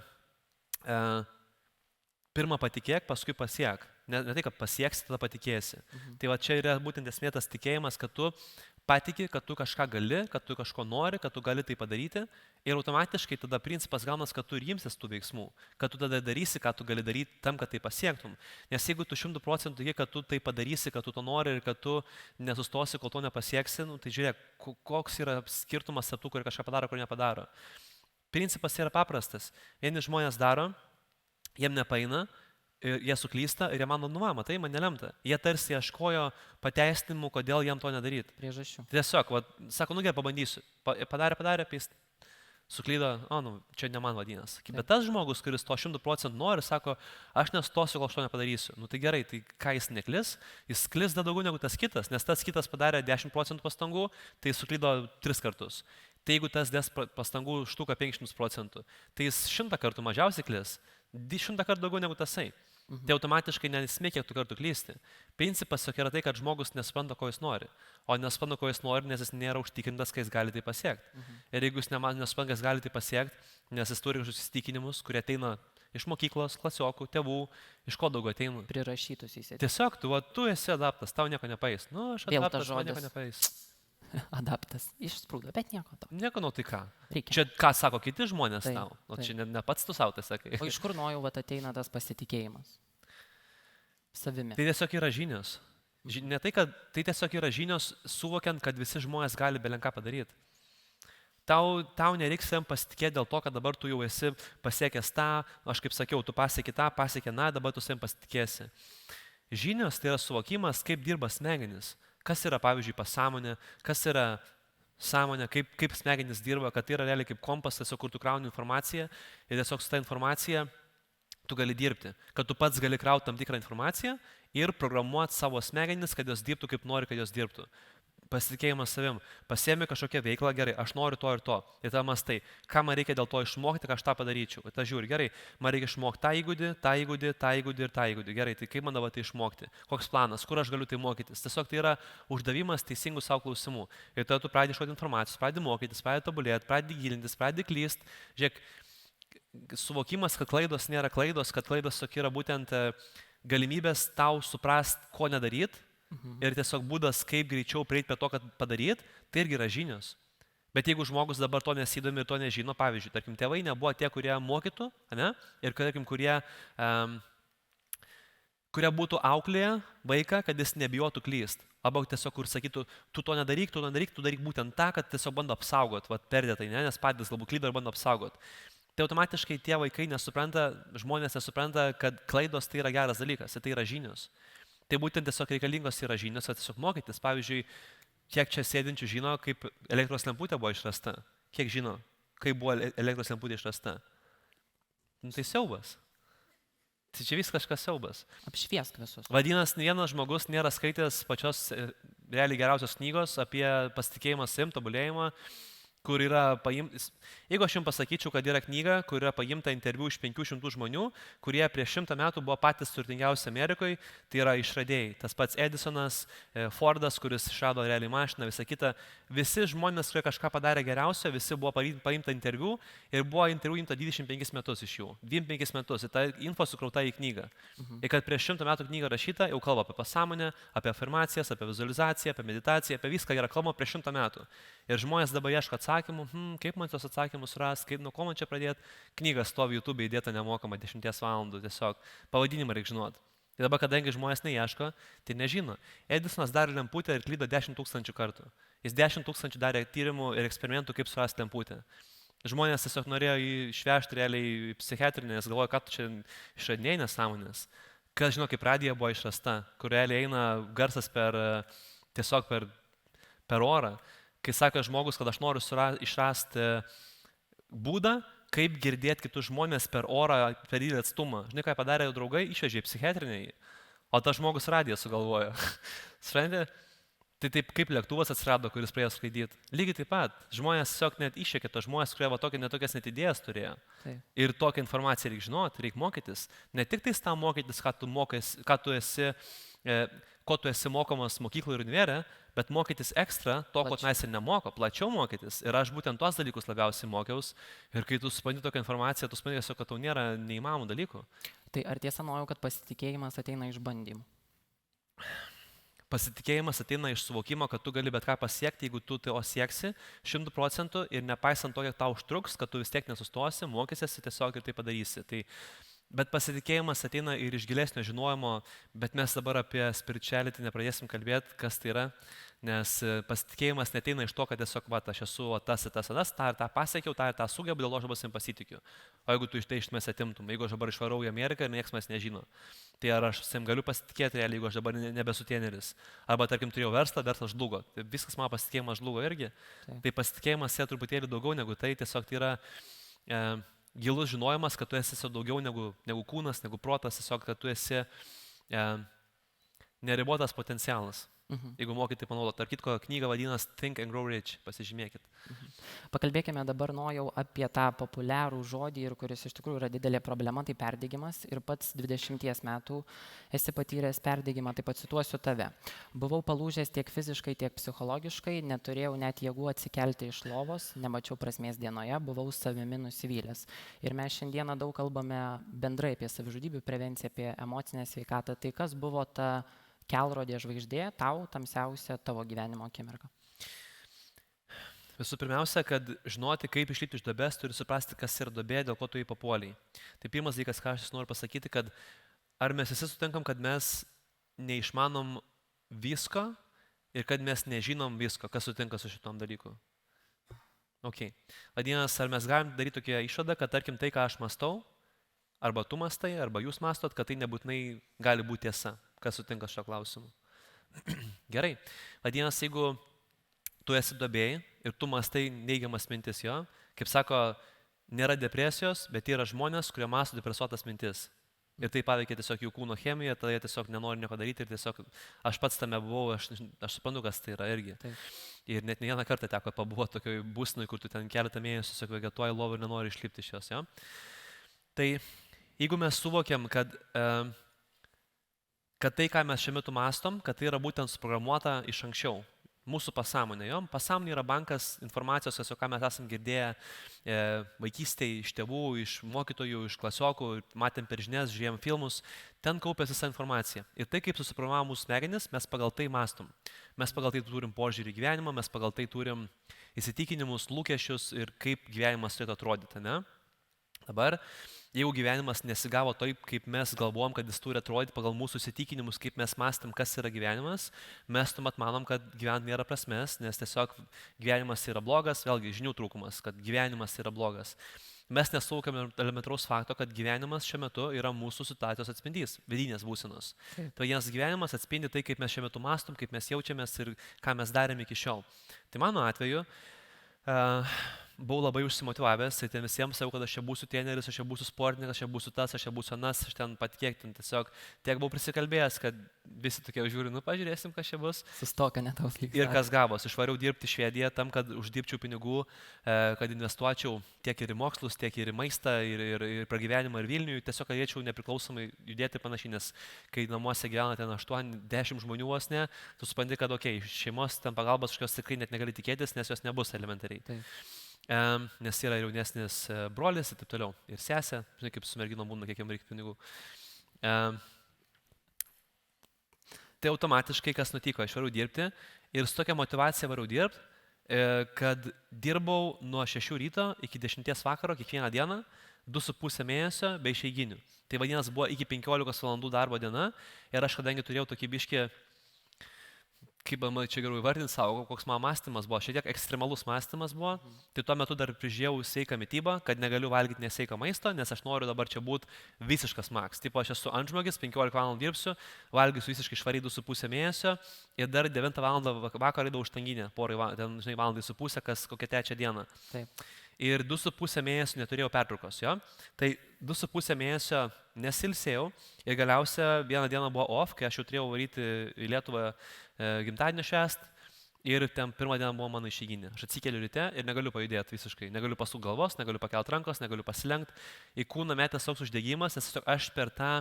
pirmą patikėk, paskui pasiek. Ne tai, kad pasieksi, tada patikėsi. Tai va čia yra būtent esmė tas tikėjimas, kad tu patiki, kad tu kažką gali, kad tu kažko nori, kad tu gali tai padaryti ir automatiškai tada principas gaunas, kad tu ir imsies tų veiksmų, kad tu tada darysi, ką tu gali daryti tam, kad tai pasiektum. Nes jeigu tu 100% tiki, kad tu tai padarysi, kad tu to nori ir kad tu nesustosi, kol to nepasieksi, tai žiūrėk, koks yra skirtumas tarp tų, kurie kažką padaro, kurie nepadaro. Principas yra paprastas. Vieni žmonės daro, jiem nepaeina, jie suklysta ir jie mano, matai, man nelemta. Jie tarsi ieškojo pateisinimų, kodėl jam to nedaryti. Priežasčių. Tiesiog, sako, gerai, pabandysiu. Padarė, suklydo, čia ne man vadinas. Bet tas žmogus, kuris to 100% nori, sako, aš nestosiu, kol aš to nepadarysiu. Tai gerai, tai ką jis neklis? Jis klis dar daugiau negu tas kitas, nes tas kitas padarė 10% pastangų, tai suklydo 3 kartus. Tai jeigu tas 10 pastangų štuka 500%, tai jis 100 kartų mažiausiai klis, 100 kartų daugiau negu tasai. Tai automatiškai nesmė kiek tų kartų klysti. Principas yra tai, kad žmogus nesupranta, ko jis nori. O nesupranta, ko jis nori, nes jis nėra užtikrintas, kai jis gali tai pasiekti. Ir jeigu jis nesupranta, jis gali tai pasiekti, nes jis turi kažkokius įsitikinimus, kurie ateina iš mokyklos, klasiokų, tėvų, iš ko daugiau ateina. Prirašytus įsėti. Tiesiog tu esi adaptas, tau nieko nepaeis. Aš adaptas, man nieko nepaeis. Adaptas. Išsprūdo, bet nieko to. Nieko, tai ką? Reikia. Čia ką sako kiti žmonės tau? Čia ne pats tu savo tai sakai. O iš kur nuo ateina tas pasitikėjimas? Savimi. Tai tiesiog yra žinios. Ne tai, kad tai tiesiog yra žinios, suvokiant, kad visi žmonės gali belenką padaryti. Tau nereiks savim pasitikėti dėl to, kad dabar tu jau esi pasiekęs tą, aš kaip sakiau, tu pasiekė tą, pasiekė dabar tu savim pasitikėsi. Žinios tai yra suvokimas, kaip dirba smegenis. Kas yra, pavyzdžiui, pasąmonė, kas yra sąmonė, kaip smegenys dirba, kad tai yra realiai kaip kompas, tiesiog kur tu krauni informaciją ir tiesiog su ta informacija tu gali dirbti, kad tu pats gali krauti tam tikrą informaciją ir programuoti savo smegenis, kad jos dirbtų kaip nori, kad jos dirbtų. Pasitikėjimas savim. Pasiemi kažkokią veiklą, gerai, aš noriu to ir to. Ir tada mastai, ką man reikia dėl to išmokti, kad aš tą padaryčiau. Ir tada žiūri, gerai, man reikia išmokti tą įgūdį, tą įgūdį, tą įgūdį ir tą įgūdį. Gerai, tai kaip man dabar tai išmokti? Koks planas, kur aš galiu tai mokytis? Tiesiog tai yra uždavimas teisingų savo klausimų. Ir tada tu pradedi išduoti informacijos, pradedi mokytis, pradedi tobulėti, pradedi gilintis, pradedi klysti. Žiūrėk, suvokimas, kad klaidos nėra klaidos, kad klaidos yra būtent galimybės tau suprasti, ko nedaryti. Ir tiesiog būdas, kaip greičiau prieiti prie to, kad padaryt, tai irgi yra žinios. Bet jeigu žmogus dabar to nesidomi ir to nežino, pavyzdžiui, tarkim, tėvai nebuvo tie, kurie mokytų, ne? Ir tarkim, kurie būtų auklėję vaiką, kad jis nebijotų klyst. Arba tiesiog, kur sakytų, tu to nedaryk, tu daryk būtent tą, kad tiesiog bando apsaugot, perdėtai, ne? Nes patys galbūt klydo ir bando apsaugot. Tai automatiškai tie vaikai nesupranta, žmonės nesupranta, kad klaidos tai yra geras dalykas, tai yra žinios. Tai būtent tiesiog reikalingos yra žinios, kad tiesiog mokytis. Pavyzdžiui, kiek čia sėdinčių žino, kaip elektros lemputė buvo išrasta? Kiek žino, kaip buvo elektros lemputė išrasta? Tai siaubas. Tai čia vis kažkas siaubas. Apšviesk visus. Vadinasi, vienas žmogus nėra skaitęs pačios realiai geriausios knygos apie pasitikėjimą savim, tobulėjimą, kur yra paimtas. Jeigu aš jums pasakyčiau, kad yra knyga, kur yra paimta interviu iš 500 žmonių, kurie prieš 100 metų buvo patys turtingiausi Amerikoje, tai yra išradėjai. Tas pats Edisonas, Fordas, kuris išrado realiai mašiną, visą kitą. Visi žmonės, kurie kažką padarė geriausio, visi buvo paimta interviu ir buvo interviu imta 25 metus iš jų. 25 metus. Ir ta info sukrauta į knygą. Ir kad prieš 100 metų knyga rašyta, jau kalba apie pasąmonę, apie afirmacijas, apie vizualizaciją, apie meditaciją, apie viską yra kalbama prieš 100 metų. Ir žmonės dabar ieško atsakymų, kaip man tos atsakymus ras, nuo ko man čia pradėti. Knyga stovi YouTube įdėta nemokama 10 valandų, tiesiog pavadinimą reikia žinoti. Ir dabar, kadangi žmonės neieško, tai nežino. Edisonas darė lemputę ir klydo 10 000 kartų. Jis 10 000 darė tyrimų ir eksperimentų, kaip surasti lemputę. Žmonės tiesiog norėjo išvežti realiai į psichiatrinę, nes galvoja, kad tu čia išradinėjai nesąmonės. Kas žino, kaip radija buvo išrasta, kur realiai eina garsas tiesiog per orą. Kai sako žmogus, kad aš noriu išrasti būdą, kaip girdėti kitus žmonės per orą, per didelį atstumą. Žinai, ką padarė jo draugai, išvežė į psichiatrinę, o tas žmogus radiją sugalvojo. Suprantate? Tai taip kaip lėktuvas atsirado, kuris pradėjo skraidyti. Lygiai taip pat, žmonės tiesiog net iššėkė tos žmonės, kurie netokias net idėjas turėjo. Taip. Ir tokią informaciją reikia žinoti, reikia mokytis. Ne tik tais tam mokytis, ko tu esi mokomas mokykloje ir univere, bet mokytis ekstra to, ko tenais ir nemoko, plačiau mokytis. Ir aš būtent tuos dalykus labiausiai mokiaus. Ir kai tu supranti tokią informaciją, tu supranti, kad tau nėra neįmanomų dalykų. Tai ar tiesa noriu, kad pasitikėjimas ateina iš bandymų? Pasitikėjimas ateina iš suvokimo, kad tu gali bet ką pasiekti, jeigu tu tai sieksi 100% ir nepaisant to, kiek tau užtruks, kad tu vis tiek nesustosi, mokysiesi tiesiog ir tai padarysi. Bet pasitikėjimas ateina ir iš gilesnio žinojimo, bet mes dabar apie spirituality nepradėsim kalbėti, kas tai yra, nes pasitikėjimas neteina iš to, kad tiesiog, aš esu tas, tą ir tą pasiekiau, tą ir tą sugebu, dėl to aš dabar savim pasitikiu. O jeigu tu iš tai iš mes atimtum, jeigu aš dabar išvarau į Ameriką ir niekas mes nežino, tai ar aš savim galiu pasitikėti, realiai, jeigu aš dabar nebesu tieneris. Arba, tarkim, turėjau verslą, verslas žlugo. Tai viskas mano pasitikėjimas žlugo irgi. Tai pasitikėjimas yra truputėlį daugiau negu tai, tiesiog tai yra gilus žinojimas, kad tu esi daugiau negu kūnas, negu protas, tiesiog, kad tu esi neribotas potencialas. Jeigu mokai tai panaudoti. Tarp kitko, knyga vadinasi Think and Grow Rich, pasižymėkit. Pakalbėkime dabar jau apie tą populiarų žodį, ir kuris iš tikrųjų yra didelė problema, tai perdegimas. Ir pats 20 metų esi patyręs perdegimą, taip pat cituosiu tave. Buvau palūžęs tiek fiziškai, tiek psichologiškai, neturėjau net jėgų atsikelti iš lovos, nemačiau prasmės dienoje, buvau savimi nusivylęs. Ir mes šiandieną daug kalbame bendrai apie savižudybių prevenciją, apie emocinę sveikatą. Tai kas buvo ta kelrodė žvaigždė tau tamsiausia tavo gyvenimo akimirka? Visų pirmiausia, kad žinoti, kaip išlipti iš duobės, turi suprasti, kas yra duobė, dėl ko tu jį papuoliai. Tai pirmas dalykas, ką aš noriu pasakyti, kad ar mes visi sutinkam, kad mes neišmanom visko ir kad mes nežinom visko, kas sutinka su šitom dalyku. Ok. Vadinasi, ar mes galim daryti tokią išvadą, kad tarkim tai, ką aš mastau, arba tu mastai, arba jūs mastot, kad tai nebūtinai gali būti tiesa, kas sutinka šio klausimu. Gerai. Vadinasi, jeigu tu esi duobėjai ir tu mastai neigiamas mintis jo, kaip sako, nėra depresijos, bet yra žmonės, kurie masto depresuotas mintis. Ir tai paveikia tiesiog jų kūno chemiją, tada jie tiesiog nenori nieko daryti ir tiesiog aš pats tame buvau, aš suprantu, kas tai yra irgi. Taip. Ir net ne vieną kartą teko pabuvoti tokioj būsenoj, kur tu ten keletą mėnesių tiesiog vegetuoji lovą ir nenori išlipti iš jos. Jo? Tai jeigu mes suvokiam, kad tai, ką mes šiuo metu mastom, kad tai yra būtent suprogramuota iš anksčiau, mūsų pasąmonė. Jo? Pasąmonė yra bankas informacijos, ką mes esam girdėję vaikystėje iš tėvų, iš mokytojų, iš klasiokų, matėm per žinias, žiūrėjom filmus, ten kaupėsi visa informacija. Ir tai, kaip susiprogramavo mūsų smegenis, mes pagal tai mastom. Mes pagal tai turim požiūrį į gyvenimą, mes pagal tai turim įsitikinimus, lūkesčius ir kaip gyvenimas turėtų atrodyti, ne? Dabar, jeigu gyvenimas nesigavo taip, kaip mes galvojam, kad jis turi atrodyti pagal mūsų įsitikinimus, kaip mes mąstam, kas yra gyvenimas, mes tuomet manom, kad gyventi nėra prasmės, nes tiesiog gyvenimas yra blogas, vėlgi žinių trūkumas, kad gyvenimas yra blogas. Mes nesuvokiame elementaraus fakto, kad gyvenimas šiuo metu yra mūsų situacijos atspindys, vidinės būsenos. Tai vienas gyvenimas atspindi tai, kaip mes šiuo metu mąstom, kaip mes jaučiamės ir ką mes darėme iki šiol. Tai mano atveju buvau labai užsimotyvavęs, tai ten visiems sakau, kad aš čia būsiu treneris, aš čia būsiu sportininkas, aš čia būsiu tas, aš čia būsiu anas, aš ten patikėk, ten tiesiog tiek buvau prisikalbėjęs, kad visi tokie žiūri, nu pažiūrėsim, kas čia bus. Sustoka netaus lygiai. Ir kas gavos, išvariau dirbti Švediją tam, kad uždirbčiau pinigų, kad investuočiau tiek ir į mokslus, tiek ir į maistą, ir pragyvenimą, ir Vilniuje, tiesiog galėčiau nepriklausomai judėti panašiai, nes kai namuose gyvena ten 8-10 žmonių vos ne, tu supranti, kad okei, šeimos ten pagalbos kažkokios tikrai net negali tikėtis, nes jos nebus elementariai. Nes yra jaunesnis brolis ir taip toliau, ir sesė, žinai, kaip su merginom būna, kiek jam reikia pinigų. Tai automatiškai kas nutiko, aš variau dirbti ir su tokia motivacija variau dirbti, kad dirbau nuo 6 ryto iki 10 vakaro kiekvieną dieną, 2,5 mėnesio be išeiginių. Tai vadinasi buvo iki 15 valandų darbo diena ir aš kadangi turėjau tokį biškį, kaip man čia geriau įvardinti savo, koks mano mąstymas buvo, šiek tiek ekstremalus mąstymas buvo, tai tuo metu dar prižiūrėjau sveiką mitybą, kad negaliu valgyti nesveiką maisto, nes aš noriu dabar čia būti visiškas maks. Tipo, aš esu antžmogis, 15 valandų dirbsiu, valgysiu visiškai švariai 2,5 mėnesio ir dar 9 valandą vakarą eidavau užtanginę, ten, žinai, valandai su pusę, kas kokią 3 dieną. Taip. Ir 2,5 mėnesio neturėjau pertraukos, jo. Tai 2,5 mėnesio nesilsėjau ir galiausia vieną dieną buvo off, kai aš jau turėjau varyti į Lietuvą gimtadienį švęst ir ten pirmą dieną buvo mano išeiginė. Aš atsikeliu ryte ir negaliu pajudėti visiškai, negaliu pasukti galvos, negaliu pakelti rankos, negaliu pasilenkti, į kūną metęs toks uždegimas, nes aš per tą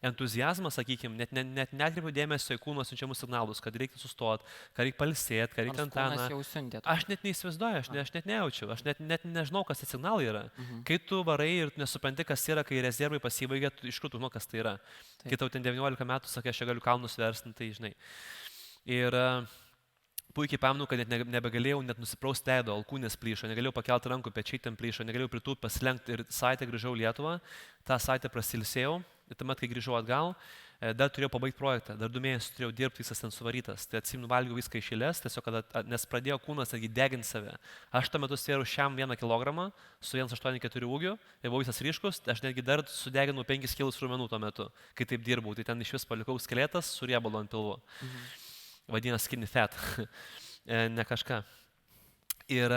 entuziazmą, sakykime, net nekreipiu dėmesio į kūno siunčiamus signalus, kad reikia sustoti, kad reikia pailsėti, kad reikia ten. Aš net neįsivaizduoju, aš net nejaučiu, aš net nežinau, kas tie signalai yra. Kai tu varai ir nesupranti, kas yra, kai rezervai pasibaigia, tu iš kur tu žinai, kas tai yra. Kai tau ten 19 metų sakai, aš galiu kalnus versti, tai žinai. Ir puikiai pamenu, kad net nebegalėjau net nusiprausti veido, alkūnės plyšo, negalėjau pakelti rankų, pečiai ten plyšo, negalėjau pritūpti, pasilenkti ir savaitę grįžau į Lietuvą, tą savaitę prasilsėjau ir tuomet, kai grįžau atgal, dar turėjau pabaigti projektą, dar 2 mėnesius turėjau dirbti, visas ten suvarytas, tai atsimenu, valgiau viską iš eilės, tiesiog, nes pradėjo kūnas deginti save. Aš tuo metu svėriau šiam 1 kilogramą su 1,84 ūgiu ir buvau visas ryškus, aš netgi dar sudeginau 5 kilus raumenų tuo metu, kai taip dirbau, tai ten iš vis palikau skeletas su riebalu ant pilvo. Vadinasi skinny fat, ne kažką. Ir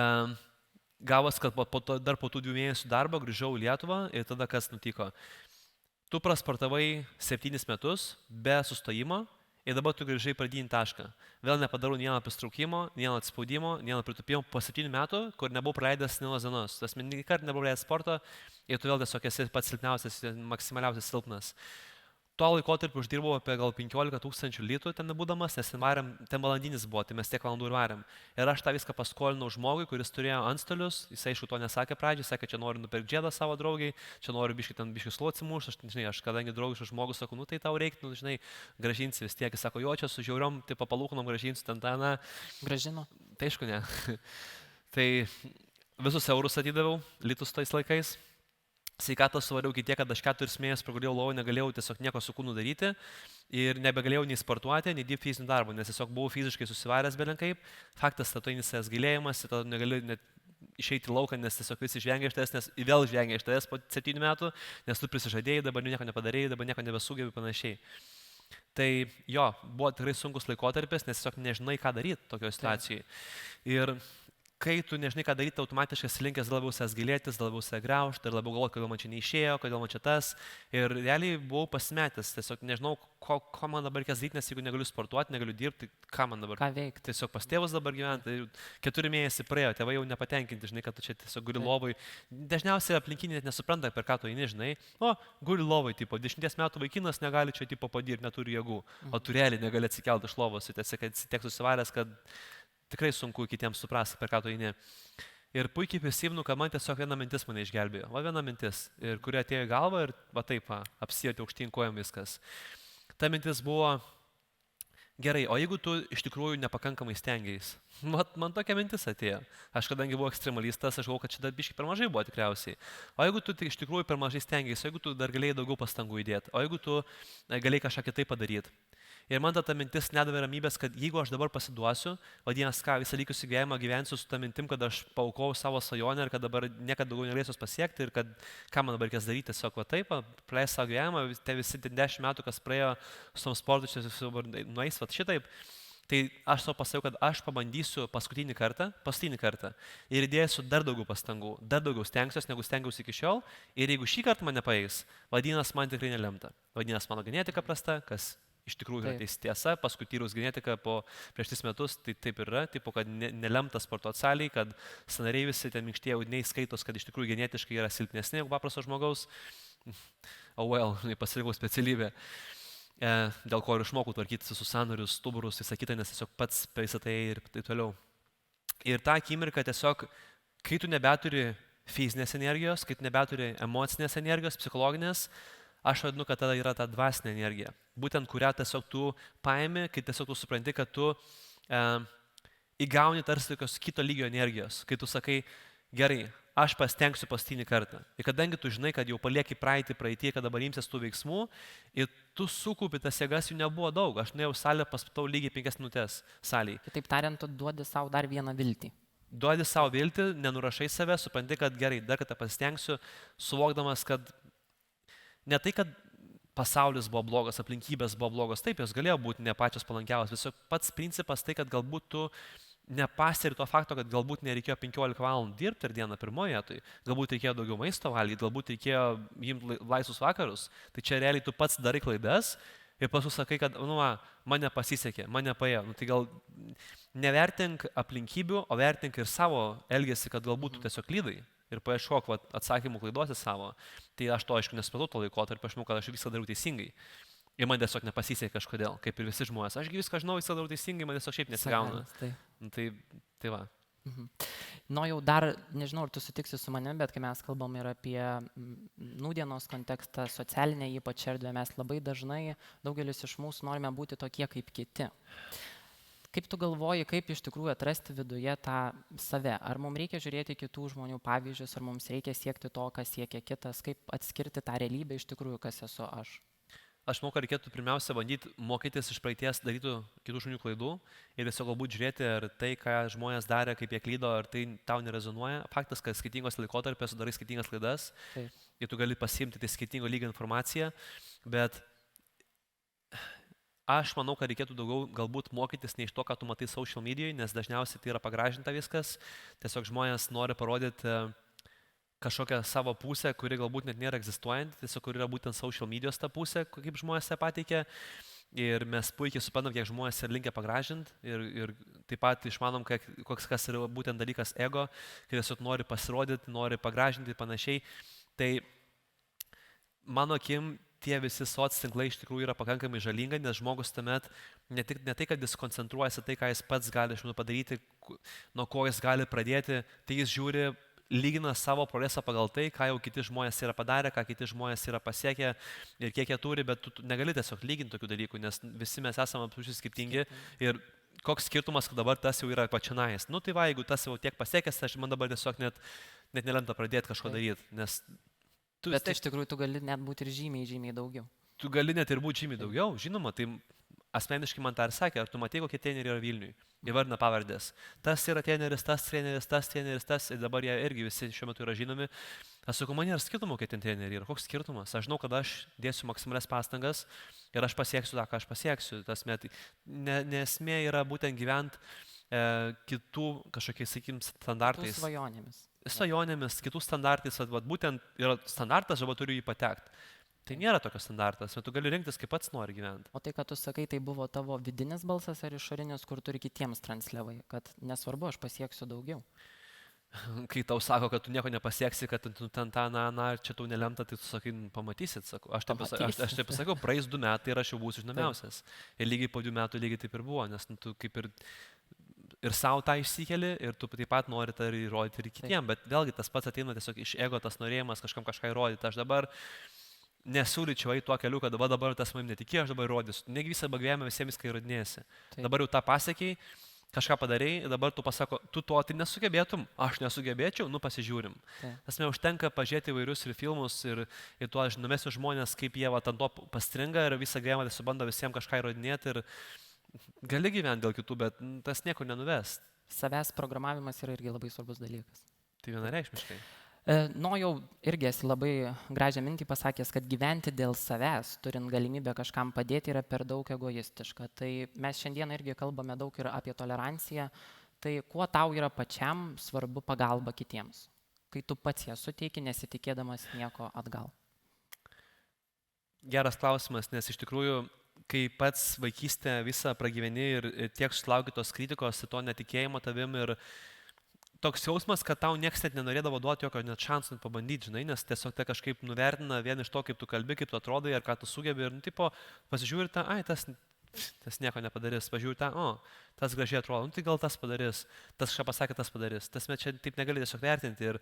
gavos, kad dar po tų 2 mėnesių darbo grįžau į Lietuvą ir tada kas nutiko. Tu prasportavai 7 metus be sustojimo ir dabar tu grįžai pradinį tašką. Vėl nepadarau nei vieno pastraukimo, nei vieno atspaudimo, nei vieno pritūpimo po 7 metų, kur nebuvau praleidęs nei vienos dienos. Tas nė kartą nebuvau praleidęs sporto ir tu vėl tiesiog esi pats silpniausias, maksimaliausias silpnas. Tuo laikotarpiu uždirbau apie gal 15 000 litų ten būdamas, nes ten valandinis buvo, tai mes tiek valandų ir varėm. Ir aš tą viską paskolinau žmogui, kuris turėjo antstolius, jis aišku to nesakė pradžiai, sakė, čia noriu nupirkti džedą savo draugiai, čia noriu biškį slotsimuš, aš kadangi draugiškas žmogus sakau, nu tai tau reikia, nu žinai, gražinsi vis tiek, jis sako, jo čia su žiauriom, tai papalūkonom gražinsiu ten tą, na. Gražino? Tai aišku, ne. Tai visus eurus atidaviau, litus tais laikais. Sveikatą suvariau iki tiek, kad aš 4 mėnesius pragulėjau lovą, negalėjau tiesiog nieko su kūnu daryti ir nebegalėjau nei sportuoti, nei dirbti fizinį darbą, nes tiesiog buvau fiziškai susivaręs belenkaip. Faktas, tatuinis savęs gilėjimas, tada negali net išeiti į lauką, nes tiesiog visi žvengia iš tavęs, nes vėl žvengia iš tavęs po 7 metų, nes tu prisižadėjai, dabar nieko nepadarėjai, dabar nieko nebesugebi panašiai. Tai jo, buvo tikrai sunkus laikotarpis, nes tiesiog nežinai, ką daryti tokioje situacijoje. Ir kai tu nežinai, ką daryti, automatiškai linkęs labiau savęs gilėtis, labiau savęs graužti ir labiau galvoti, kodėl man čia neišėjo, kodėl man čia tas. Ir realiai buvau pasimetęs, tiesiog nežinau, ko man dabar reikės daryti, nes jeigu negaliu sportuoti, negaliu dirbti, ką man dabar. Ką veikti? Tiesiog pas tėvus dabar gyventi, 4 mėnesiai praėjo, tėvai jau nepatenkinti, žinai, kad tu čia tiesiog guli lovai. Dažniausiai aplinkiniai net nesupranta, per ką tu eini, žinai. O, guli lovai, tipo, 10 metų vaikinas negali čia tipo padirbti, neturi jėgų, o tu realiai negali atsikelti iš lovos, tiek susivaręs, kad tikrai sunku kitiems suprasti, per ką tu eini. Ir puikiai prisimenu, kad man tiesiog viena mintis mane išgelbėjo. Va viena mintis, ir kuri atėjo į galvą ir va taip, apsijoti aukštyn kojom viskas. Ta mintis buvo, Gerai, o jeigu tu iš tikrųjų nepakankamai stengiais? Man tokia mintis atėjo. Aš kadangi buvau ekstremalistas, aš galvoju, kad šitą biškį per mažai buvo tikriausiai. O jeigu tu iš tikrųjų per mažai stengiais, o jeigu tu dar galėjai daugiau pastangų įdėti, o jeigu tu galėjai kažką kitaip padaryti. Ir man ta mintis nedavė ramybės, kad jeigu aš dabar pasiduosiu, vadinasi, ką, visą likusį gyvenimą gyvensiu su ta mintim, kad aš paaukau savo svajonę ir kad dabar niekada daugiau negalėsiu pasiekti ir kad ką man dabar reikės daryti, tiesiog va taip, praleis savo gyvenimą, te visi 10 metų, kas praėjo su tom sportu, čia nueis va šitaip. Tai aš savo pasakiau, kad aš pabandysiu paskutinį kartą ir įdėsiu dar daugiau pastangų, dar daugiau stengsiuosi, negu stengiausi iki šiol. Ir jeigu šį kartą man nepaeis, vadinasi, man tikrai nelemta. Vadinasi, mano genetika prasta, kas iš tikrųjų yra tiesa, paskui tyrus genetiką prieš 3 metus, tai taip ir yra, tipo, kad nelemta sportuoti salėje, kad sąnariai visi ten minkštieji audiniai skaitos, kad iš tikrųjų genetiškai yra silpnesni negu paprasto žmogaus. Pasirinkau specialybę, dėl ko ir išmokau tvarkyti su sąnarius, stuburus, visą kitą, nes tiesiog pats visą tai ir taip toliau. Ir tą akimirką tiesiog, kai tu nebeturi fizinės energijos, kai tu nebeturi emocinės energijos, psichologinės, aš vadinu, kad tada yra ta dvasinė energija. Būtent kurią tiesiog tu paimi, kai tiesiog tu supranti, kad tu įgauni tarsi tokios kito lygio energijos. Kai tu sakai, gerai, aš pastengsiu paskutinį kartą. Ir kadangi tu žinai, kad jau palieki praeitį, kad dabar imsies tų veiksmų, ir tu sukaupi tas jėgas, jų nebuvo daug. Aš nuėjau salę, paspatau lygiai 5 minutės salėje. Kitaip tariant, tu duodi savo dar vieną viltį. Duodi savo viltį, nenurašai save, supranti, kad gerai, dar kartą pasistengsiu, suvokdamas, kad ne tai, kad pasaulis buvo blogas, aplinkybės buvo blogos, taip, jos galėjo būti ne pačios palankiausios, tiesiog pats principas tai, kad galbūt tu nepasteri to fakto, kad galbūt nereikėjo 15 valandų dirbti per dieną pirmoje vietoje, galbūt reikėjo daugiau maisto valgyti, galbūt reikėjo imti laisvus vakarus, tai čia realiai tu pats darai klaidas ir paskui sakai, kad man nepasisekė, man nepaėjo, tai gal nevertink aplinkybių, o vertink ir savo elgesį, kad galbūt tu tiesiog klydai. Ir paieškok atsakymų klaiduosi savo. Tai aš to aišku nesupratau to laikotarpio, aš manau, kad aš viską darau teisingai. Ir man tiesiog nepasisekė kažkodėl, kaip ir visi žmonės. Ašgi viską žinau, viską darau teisingai, man tiesiog šiaip nesigauna. Tai va. Jau dar, nežinau, ar tu sutiksi su manimi, bet kai mes kalbam ir apie nūdienos kontekstą, socialinę ypač erdvę, mes labai dažnai, daugelis iš mūsų norime būti tokie kaip kiti. Kaip tu galvoji, kaip iš tikrųjų atrasti viduje tą save? Ar mums reikia žiūrėti kitų žmonių pavyzdžius, ar mums reikia siekti to, kas siekia kitas? Kaip atskirti tą realybę iš tikrųjų, kas esu aš? Aš manau, kad reikėtų pirmiausia bandyti mokytis iš praeities darytų kitų žmonių klaidų ir tiesiog galbūt žiūrėti, ar tai, ką žmonės darė, kaip jie klydo, ar tai tau nerezonuoja. Faktas, kad skirtingos laikotarpiuose darai skirtingas klaidas ir tu gali pasiimti tai skirtingo lygio informaciją, bet aš manau, kad reikėtų daugiau galbūt mokytis ne iš to, ką tu matai social medijoje, nes dažniausiai tai yra pagražinta viskas. Tiesiog žmonės nori parodyti kažkokią savo pusę, kuri galbūt net nėra egzistuojanti, tiesiog kur yra būtent social medijos ta pusė, kaip žmonės ją pateikia. Ir mes puikiai suprantam, kiek žmonės yra linkę pagražinti ir taip pat išmanom, kas yra būtent dalykas ego, kai tiesiog nori pasirodyti, nori pagražinti ir panašiai. Tai mano akim, tie visi soc tinklai iš tikrųjų yra pakankamai žalinga, nes žmogus tuomet ne tai, kad jis koncentruojasi tai, ką jis pats gali padaryti, nuo ko jis gali pradėti, tai jis žiūri, lygina savo progresą pagal tai, ką jau kiti žmonės yra padarę, ką kiti žmonės yra pasiekę ir kiek jie turi, bet tu negali tiesiog lyginti tokių dalykų, nes visi mes esame absoliučiai skirtingi ir koks skirtumas, kad dabar tas jau yra pačianais. Tai va, jeigu tas jau tiek pasiekęs, aš man dabar tiesiog net nelemta pradėti kažko daryti, nes bet iš tikrųjų tu gali net būti ir žymiai daugiau. Tu gali net ir būti žymiai daugiau, žinoma, tai asmeniškai man tą ir sakė, ar tu matei, kokie treneriai yra Vilniui, įvardina pavardės. Tas yra treneris, ir dabar jie irgi visi šiuo metu yra žinomi. Aš sakau, man nėra skirtumo, kokie ten treneriai yra, koks skirtumas. Aš žinau, kad aš dėsiu maksimalias pastangas ir aš pasieksiu tą, ką aš pasieksiu. Nesmė yra būtent gyventi kitų kažkokiais, sakykim, standartais. Svajonėmis, kitų standartais, būtent yra standartas, arba turiu jį patekti. Tai nėra tokio standartas, bet tu gali rinktis, kaip pats nori gyventi. O tai, kad tu sakai, tai buvo tavo vidinis balsas ar išorinis, kur turi kitiems transliavai, kad nesvarbu, aš pasieksiu daugiau. Kai tau sako, kad tu nieko nepasieksi, kad tu ten čia tau nelemta, tai tu sakai, pamatysit, sakau. Aš taip pasakau, praeis 2 metai ir aš jau būsiu žinomiausias. Ir lygiai po 2 metų lygiai taip ir buvo, nes tu kaip ir savo tą išsikeli ir tu taip pat nori tą įrodyti ir kitiem, bet vėlgi tas pats ateina tiesiog iš ego, tas norėjimas kažkam kažką įrodyti. Aš dabar nesiūlyčiau eiti tuo keliu, kad dabar tas manim netikėjo, aš dabar įrodysiu. Negi visą gyvenimą visiems viską įrodinėsi. Taip. Dabar jau tą pasiekiai, kažką padarai, dabar tu pasako, tu to tai nesugebėtum, aš nesugebėčiau, nu pasižiūrim. Taip. Tasme, užtenka pažiūrėti įvairius ir filmus ir tuo žinomesnius žmonės, kaip jie ant to pastringa ir visą gyvenimą tai subando visiems kažką įrodinėti ir gali gyventi dėl kitų, bet tas niekur nenuves. Savęs programavimas yra irgi labai svarbus dalykas. Tai vienareikšmiškai. Jau irgi esi labai gražią mintį pasakęs, kad gyventi dėl savęs, turint galimybę kažkam padėti, yra per daug egoistiška. Tai mes šiandien irgi kalbame daug ir apie toleranciją. Tai kuo tau yra pačiam svarbu pagalba kitiems, kai tu pats ją suteiki, nesitikėdamas nieko atgal? Geras klausimas, nes iš tikrųjų, kai pats vaikystę visą pragyveni ir tiek sulauki tos kritikos, to netikėjimo tavim ir toks jausmas, kad tau niekas net nenorėdavo duoti jokio net šansų pabandyti, žinai, nes tiesiog tai kažkaip nuvertina vien iš to, kaip tu kalbi, kaip tu atrodai ir ką tu sugebi ir, tipo, pasižiūri tą, tas nieko nepadarys, pažiūri tą, tas gražiai atrodo, tai gal tas padarys, tas kažką pasakė, tas padarys, tas mes čia taip negali tiesiog vertinti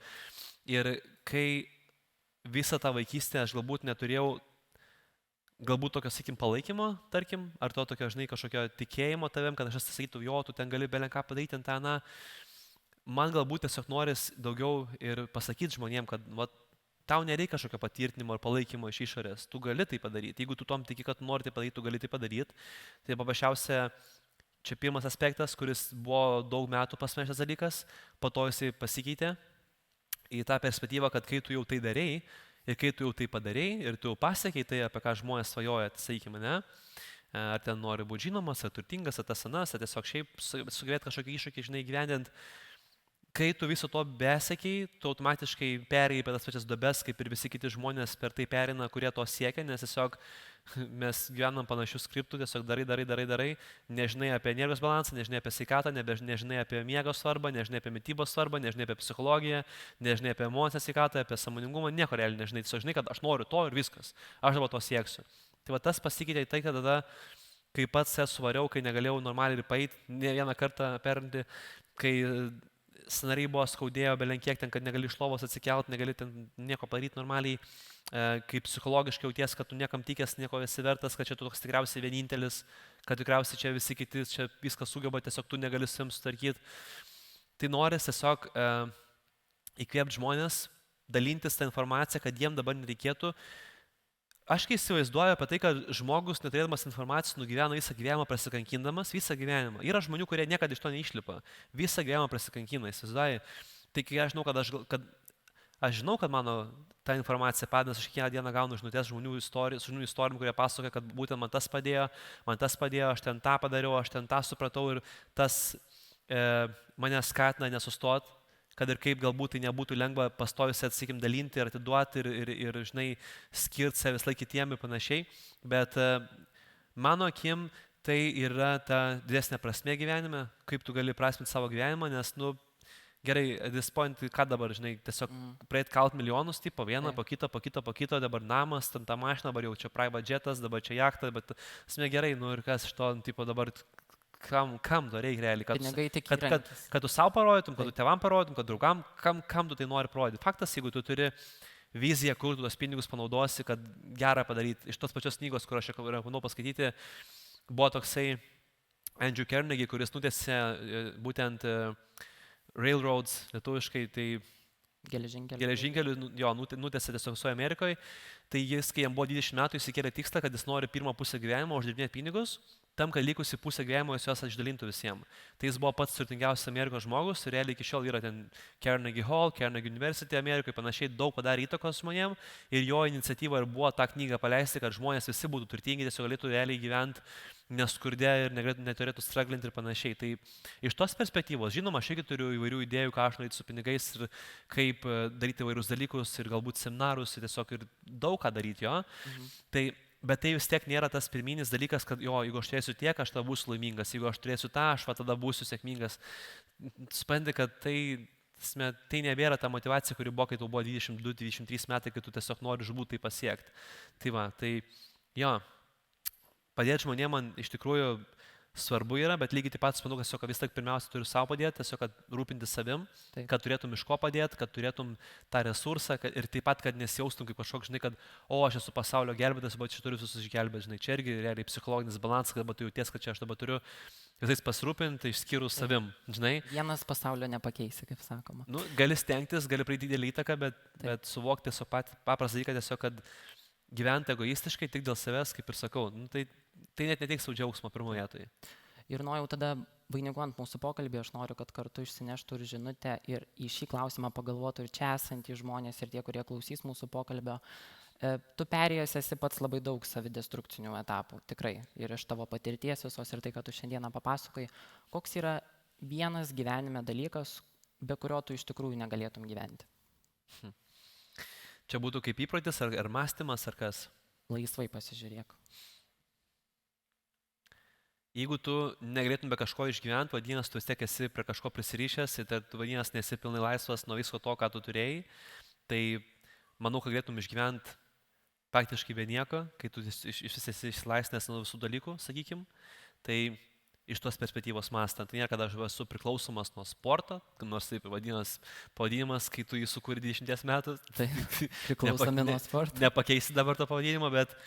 ir kai visą tą vaikystę aš galbūt neturėjau, galbūt tokio, sakykim, palaikymo, tarkim, ar to tokio, žinai, kažkokio tikėjimo tavim, kad aš sakytų, jo, tu ten gali belenką padaryti, man galbūt tiesiog noris daugiau ir pasakyti žmonėm, kad tau nereikia kažkokio patvirtinimo ar palaikymo iš išorės, tu gali tai padaryti, jeigu tu tom tiki, kad tu nori tai padaryti, tu gali tai padaryti. Tai paprasčiausia, čia pirmas aspektas, kuris buvo daug metų pasmešęs dalykas, po to jisai pasikeitė į tą perspektyvą, kad kai tu jau tai darei ir kai tu jau tai padarei ir tu jau pasiekiai tai, apie ką žmonės svajoja, sakykime, ne? Ar ten nori būti žinomas, ar turtingas, ar tas anas, ar tiesiog šiaip sugebėti kažkokį iššūkį, žinai, gyvendint. Kai tu viso to besiekiai, tu automatiškai perėjai per tas pačias duobes, kaip ir visi kiti žmonės per tai perina, kurie to siekia, nes tiesiog mes gyvenam panašių skriptų, tiesiog darai, nežinai apie energijos balansą, nežinai apie sveikatą, nežinai apie miego svarbą, nežinai apie mitybos svarbą, nežinai apie psichologiją, nežinai apie emocinę sveikatą, apie sąmoningumą, nieko realiai nežinai, tiesiog žinai, kad aš noriu to ir viskas, aš dabar to sieksiu. Tai tas pasikeitė į tai, kad tada, kai pats esu svariau, kai negalėjau normaliai ir paeiti, ne vieną kartą perinti, kai scenariai buvo skaudėjo belenkiek ten, kad negali iš lovos atsikelt, negali ten nieko padaryti normaliai, kaip psichologiškai jauties, kad tu niekam tikęs, nieko esi vertas, kad čia tu toks tikriausiai vienintelis, kad tikriausiai čia visi kiti, čia viską sugeba, tiesiog tu negali su jiems sutvarkyti. Tai noris tiesiog įkvėpti žmonės, dalintis tą informaciją, kad jiem dabar nereikėtų. Aš kai įsivaizduoju apie tai, kad žmogus neturėdamas informacijos nugyvena visą gyvenimą prasikankindamas, visą gyvenimą. Yra žmonių, kurie niekada iš to neišlipa. Visą gyvenimą prasikankina, įsivaizduoju. Tai kai aš žinau, kad mano ta informacija padeda, aš kiekvieną dieną gaunu žinutės žmonių istorijom, kurie pasakoja, kad būtent man tas padėjo, aš ten tą padariau, aš ten tą supratau ir tas mane skatina nesustot. Kad ir kaip galbūt tai nebūtų lengva pastoviai, sakykim, dalinti ir atiduoti ir žinai, skirti save vis laik kitiem ir panašiai. Bet mano akim tai yra ta didesnė prasmė gyvenime, kaip tu gali prasminti savo gyvenimą, nes, gerai, at this point, ką dabar, žinai, tiesiog praeit kalt milijonus, tipo, vieną, po kito, dabar namas, ten ta mašina, dabar jau čia private jetas, dabar čia jachta, bet esmė gerai, ir kas iš to, tipo, dabar kam to reikia realiai, kad tu savo parodytum, kad tu tėvam parodytum, kad draugam, kam tu tai nori parodyti. Faktas, jeigu tu turi viziją, kur tu tos pinigus panaudosi, kad gerą padaryti. Iš tos pačios knygos, kur aš manau paskaityti, buvo toksai Andrew Carnegie, kuris nutiesė būtent railroads, lietuviškai, tai geležinkelių, jo, nutiesė tiesiog visoje Amerikoje. Tai jis, kai jam buvo 20 metų, jis įkėlė tikslą, kad jis nori pirmą pusę gyvenimo uždirbinėti pinigus, tam, kad likusi pusę gyvenimo jis juos išdalintų visiems. Tai jis buvo pats turtingiausias Amerikos žmogus ir realiai iki šiol yra ten Carnegie Hall, Carnegie University Amerikoje, panašiai daug padarė įtakos žmonėm ir jo iniciatyva ir buvo tą knygą paleisti, kad žmonės visi būtų turtingi, tiesiog galėtų realiai gyventi neskurdė ir neturėtų straglinti ir panašiai. Tai iš tos perspektyvos, žinoma, aš irgi turiu įvairių idėjų, ką aš norėčiau su pinigais ir kaip daryti įvairius dalykus ir galbūt seminarus ir tiesiog ir daug ką daryti jo. Bet tai vis tiek nėra tas pirminis dalykas, kad jo, jeigu aš turėsiu tiek, aš tada būsiu laimingas, jeigu aš turėsiu tą, aš tada būsiu sėkmingas. Supranti, kad tai nebėra ta motivacija, kuri buvo, kai tau buvo 22-23 metai, kai tu tiesiog nori žbūt tai pasiekti. Tai va, tai jo, padėti žmonėm man iš tikrųjų svarbu yra, bet lygiai taip pat suprantu, kad tiesiog vis tik pirmiausia turiu savo padėti, tiesiog kad rūpinti savim, Taip. kad turėtum iš ko padėti, kad turėtum tą resursą ir taip pat, kad nesijaustum kaip kažkoks, žinai, kad aš esu pasaulio gelbėtas, bet čia turiu visus išgelbėti, žinai, čia irgi realiai psichologinis balansas, kad tu jauties, kad čia aš dabar turiu visais pasirūpinti, išskyrus savim, žinai. Vienas pasaulio nepakeisi, kaip sakoma. Nu, gali stengtis, gali praeiti didelį įtaką, bet suvokti tiesiog paprastą dalyką, tiesiog, kad gyventi egoistiškai tik dėl savęs, kaip ir sakau, nu, tai net neteiks savo džiaugsmo pirmoje vietoje. Ir noriu tada, vainikuojant mūsų pokalbį, aš noriu, kad kartu išsineštų ir žinutę ir į šį klausimą pagalvotų ir čia esantys žmonės ir tie, kurie klausys mūsų pokalbio. Tu perėjęs esi pats labai daug savidestrukcinių etapų, tikrai. Ir iš tavo patirties visos ir tai, kad tu šiandieną papasakai, koks yra vienas gyvenime dalykas, be kurio tu iš tikrųjų negalėtum gyventi. Čia būtų kaip įprotis ar mąstymas ar kas? Laisvai pasižiūrėk. Jeigu tu negalėtum be kažko išgyventi, vadinasi, tu vis tiek esi prie kažko prisirišęs ir tu vadinasi, nesi pilnai laisvas nuo viso to, ką tu turėjai, tai manau, kad galėtum išgyventi praktiškai be nieko, kai tu iš vis esi išlaisvęs nuo visų dalykų, sakykim, tai iš tos perspektyvos mąstant, tai nėra, kad aš esu priklausomas nuo sporto, nors taip pavadinimas, kai tu jį sukūri 20 metų, tai priklausomi nuo sporto. Nepakeisi dabar to pavadinimo, bet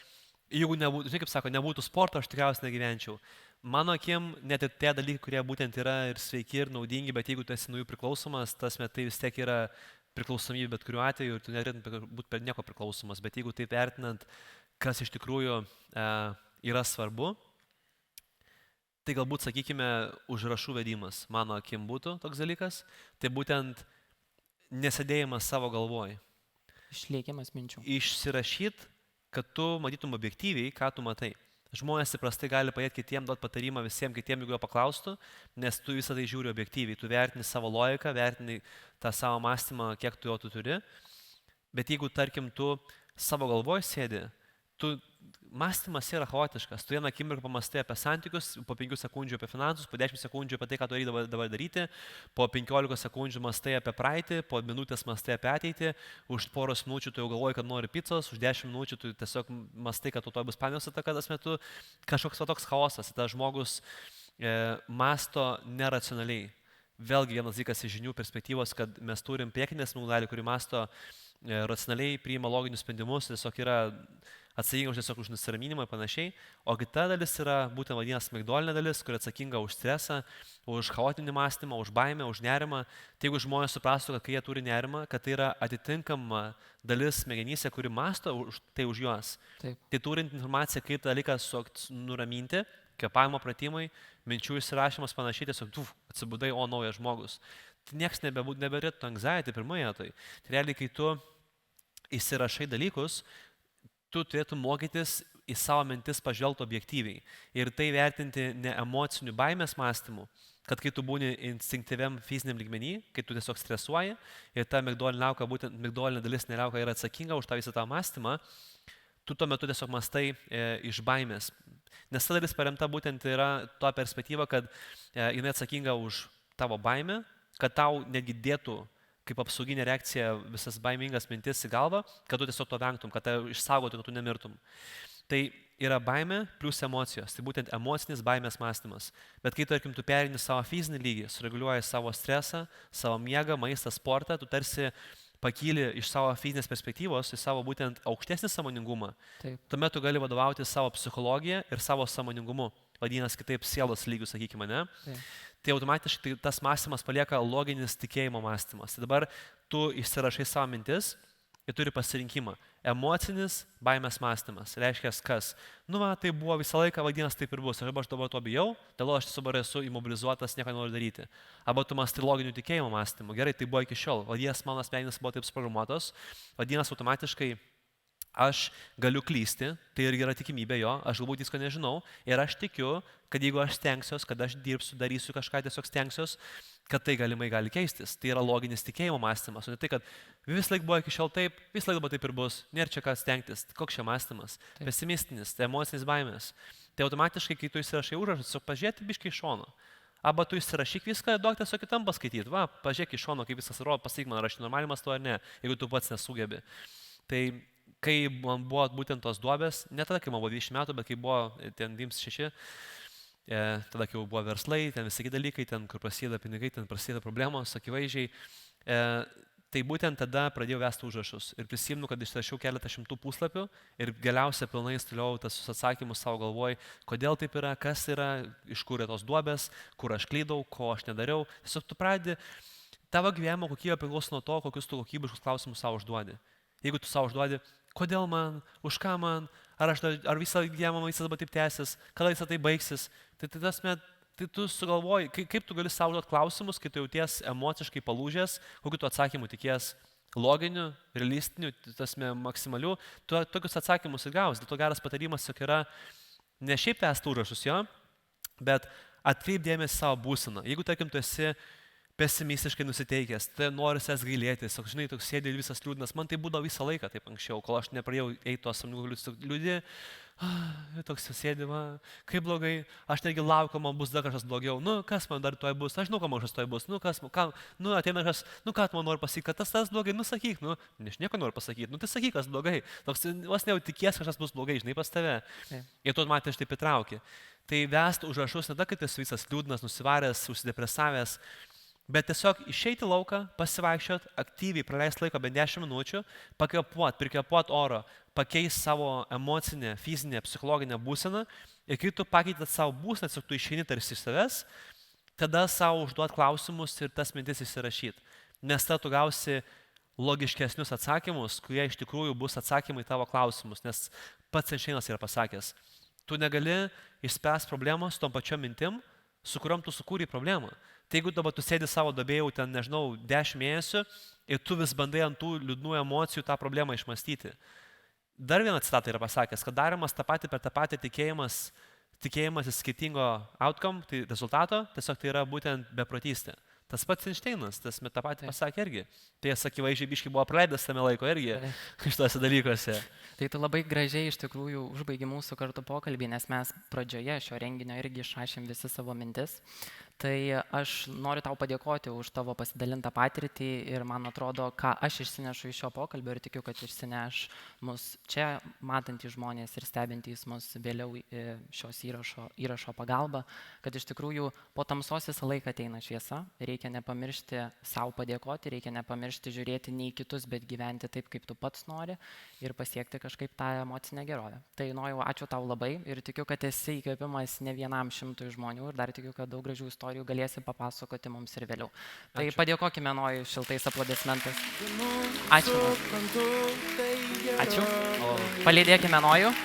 jeigu nebūtų, žinai, kaip sako, nebūtų sporto, aš tikriausiai negyvenčiau. Mano akim, net ir tie dalykai, kurie būtent yra ir sveiki, ir naudingi, bet jeigu tu esi nuo jų priklausomas, tas metai vis tiek yra priklausomybė bet kuriuo atveju ir tu neturėtum būti per nieko priklausomas. Bet jeigu taip vertinant, kas iš tikrųjų yra svarbu, tai galbūt, sakykime, užrašų vedimas, mano akim būtų toks dalykas, tai būtent nesėdėjimas savo galvoj. Išlėkimas minčių. Išsirašyt, kad tu matytum objektyviai, ką tu matai. Žmonės įprastai gali padėti kitiem, duoti patarimą visiems kitiem, jeigu jo paklaustų, nes tu visą tai žiūri objektyviai, tu vertini savo logiką, vertini tą savo mąstymą, kiek tu jo tu turi, bet jeigu, tarkim, tu savo galvoj sėdi, mąstymas yra chaotiškas, tu vieną akimirką pamastai apie santykius, po 5 sekundžių apie finansus, po 10 sekundžių apie tai, ką tu reikia dabar daryti, po 15 sekundžių mastai apie praeitį, po minutės mastai apie ateitį, už poros minučių tu jau galvoji, kad nori pizzos, už 10 minučių tu tiesiog mastai, kad to bus panijos ataka tas metu, kažkoks toks chaosas, tas žmogus masto neracionaliai. Vėlgi vienas dalykas iš žinių perspektyvos, kad mes turim priekinę smegenų dalį, kuri masto racionaliai, priima loginius sprendimus, tiesiog yra atsakinga už nusiraminimą ir panašiai, o kita dalis yra būtent vadinasi amigdalinė dalis, kuri atsakinga už stresą, už chaotinį mąstymą, už baimę, už nerimą. Tai jeigu žmonės suprastų, kad kai jie turi nerimą, kad tai yra atitinkama dalis smegenyse, kuri mąsto tai už juos. Taip. Tai turint informaciją, kaip tą dalyką nuraminti, kvėpavimo pratimai, minčių įsirašymas panašiai, tiesiog atsibudai, o naujas žmogus. Tai niekas neberėtų anxiety pirmoje vietoje. Tai realiai, kai tu įsirašai dalykus, tu turėtum mokytis į savo mintis pažvelgti objektyviai ir tai vertinti ne emocinių baimės mąstymų, kad kai tu būni instinktyviam fiziniam lygmenį, kai tu tiesiog stresuoji ir ta amigdalinė liauka, būtent amigdalinė dalis neliauka yra atsakinga už tą visą tą mąstymą, tu tuo metu tiesiog mąstai iš baimės. Nes ta dalis paremta būtent yra to perspektyva, kad jinai atsakinga už tavo baimę, kad tau netgi dėtų kaip apsauginė reakcija visas baimingas mintis į galvą, kad tu tiesiog to vengtum, kad tai išsaugotum, kad tu nemirtum. Tai yra baimė plus emocijos, tai būtent emocinis baimės mąstymas. Bet kai, tarkim, tu perini savo fizinį lygį, sureguliuoji savo stresą, savo miegą, maistą, sportą, tu tarsi pakyli iš savo fizinės perspektyvos į savo būtent aukštesnį sąmoningumą. Taip. Tuomet tu gali vadovauti savo psichologiją ir savo sąmoningumu. Vadinasi kitaip sielos lygių, sakykime, ne? Taip. Tai automatiškai tas mąstymas palieka loginis tikėjimo mąstymas. Tai dabar tu išsirašai savo mintis ir turi pasirinkimą. Emocinis baimės mąstymas. Reiškia, kas? Tai buvo visą laiką, vadinasi, taip ir bus. Arba aš dabar to bijau, dėl to aš dabar esu imobilizuotas, nieko nenoriu daryti. Arba tu mąstai loginių tikėjimo mąstymu. Gerai, tai buvo iki šiol. Vadinasi, mano smegenys buvo taip suprogramuotos. Vadinasi, automatiškai aš galiu klysti, tai irgi yra tikimybė jo, aš galbūt visko nežinau ir aš tikiu, kad jeigu aš stengsiuos, kad aš dirbsiu, darysiu kažką, tiesiog stengsiuos, kad tai galimai gali keistis. Tai yra loginis tikėjimo mąstymas, o ne tai, kad vis laik buvo iki šiol taip, vis laik buvo taip ir bus, nėra čia ką stengtis. Koks čia mąstymas? Taip. Pesimistinis, tai emocinis baimės. Tai automatiškai, kai tu įsirašai užrašą, tiesiog pažiūrėti biškai iš šono. Arba tu įsirašyk viską, duok tiesiog kitam paskaityti. Pažiūrėk iš šono, kaip viskas rodo, pasakyk man, ar aš normaliai mąstu ar ne, jeigu tu pats nesugebi. Tai kai man buvo būtent tos duobės, ne tada, kai man buvo 20 metų, bet kai buvo ten 26, tada kai jau buvo verslai, ten visi dalykai, ten kur prasideda pinigai, ten prasideda problemos, akivaizdžiai. Tai būtent tada pradėjau vesti užrašus ir prisimenu, kad išrašiau keletą šimtų puslapių ir galiausiai pilnai instaliuojau tas atsakymus savo galvoj, kodėl taip yra, kas yra, iš kur yra tos duobės, kur aš klydau, ko aš nedariau. Tiesiog tu pradedi, tavo gyvenimo kokybė priklauso nuo to, kokius tu kokybiškus klausimus savo užduodi. Jeigu tu savo užduodi, kodėl man, už ką man, ar visą gyvenimą visą dabar taip tęsis, kada visą tai baigsis, tai tu sugalvoji, kaip tu gali savo duoti klausimus, kai tu jauties emociškai palūžęs, kokiu tu atsakymų tikies loginiu, realistiniu, maksimaliu, tu tokius atsakymus ir gaus. Dėl to geras patarimas jog yra ne šiaip vesti užrašus jo, bet atkreip dėmesį savo būseną. Jeigu, tarkim, tu esi pesimistiškai nusiteikęs, tai nori savęs gailėtis, žinai, toks sėdė visas liūdnas, man tai būdavo visą laiką taip anksčiau, kol aš nepradėjau eiti tos sąmoningų liūdį, toks sėdė, kaip blogai, aš netgi laukiu, man bus dar kažkas blogiau, kas man dar toj bus, aš žinau, kam kažkas toj bus, ateina kažkas, ką tu man nori pasakyti, kad tas blogai, sakyk, aš nieko noriu pasakyti, tai sakyk, kas blogai, toks vos ne jau tikies, kažkas bus blogai, žinai, pas tave, ir tu matė, aš taip įtrauki. Tai vesti užrašus ne ta, kad esi visas liūdnas, nusivaręs, užsidepresavęs, bet tiesiog išeiti lauką, pasivaikščiot, aktyviai praleisti laiko bent 10 minučių, prikvėpuot oro, pakeisti savo emocinę, fizinę, psichologinę būseną ir kai tu pakeitėt savo būseną, tiesiog tu išeini tarsi iš savęs, tada savo užduot klausimus ir tas mintis įsirašyti. Nes tada tu gausi logiškesnius atsakymus, kurie iš tikrųjų bus atsakymai į tavo klausimus, nes pats Einšteinas yra pasakęs, tu negali išspręsti problemos tom pačiom mintim, su kuriuom tu sukūrei problemą. Tai jeigu dabar tu sėdi savo duobėje, ten, nežinau, 10 mėnesių ir tu vis bandai ant tų liūdnų emocijų tą problemą išmastyti. Dar vieną citatą yra pasakęs, kad darimas tą patį per tą patį tikėjimas į skirtingo outcome, tai rezultato, tiesiog tai yra būtent beprotystė. Tas pats Einšteinas, tą patį pasakė irgi. Tai jis akivaizdžiai biškai buvo praleidęs tame laiko irgi šitose dalykuose. Tai tu labai gražiai iš tikrųjų užbaigi mūsų kartu pokalbį, nes mes pradžioje šio renginio irgi išrašėm visi savo mintis. Tai aš noriu tau padėkoti už tavo pasidalintą patirtį ir man atrodo, ką aš išsinešu iš šio pokalbio ir tikiu, kad išsineš mus čia matantys žmonės ir stebintys mus vėliau šios įrašo pagalba, kad iš tikrųjų po tamsos visą laiką ateina šviesa. Reikia nepamiršti savo padėkoti, reikia nepamiršti žiūrėti ne į kitus, bet gyventi taip, kaip tu pats nori ir pasiekti kažkaip tą emocinę gerovę. Tai Nojau, ačiū tau labai ir tikiu, kad esi įkvėpimas ne vienam 100 žmonių ir dar tikiu, kad daug gražių istorijų galėsi papasakoti mums ir vėliau. Tai padėkokime Nojui šiltais aplodismentais. Ačiū. Ačiū. Palydėkime Nojų.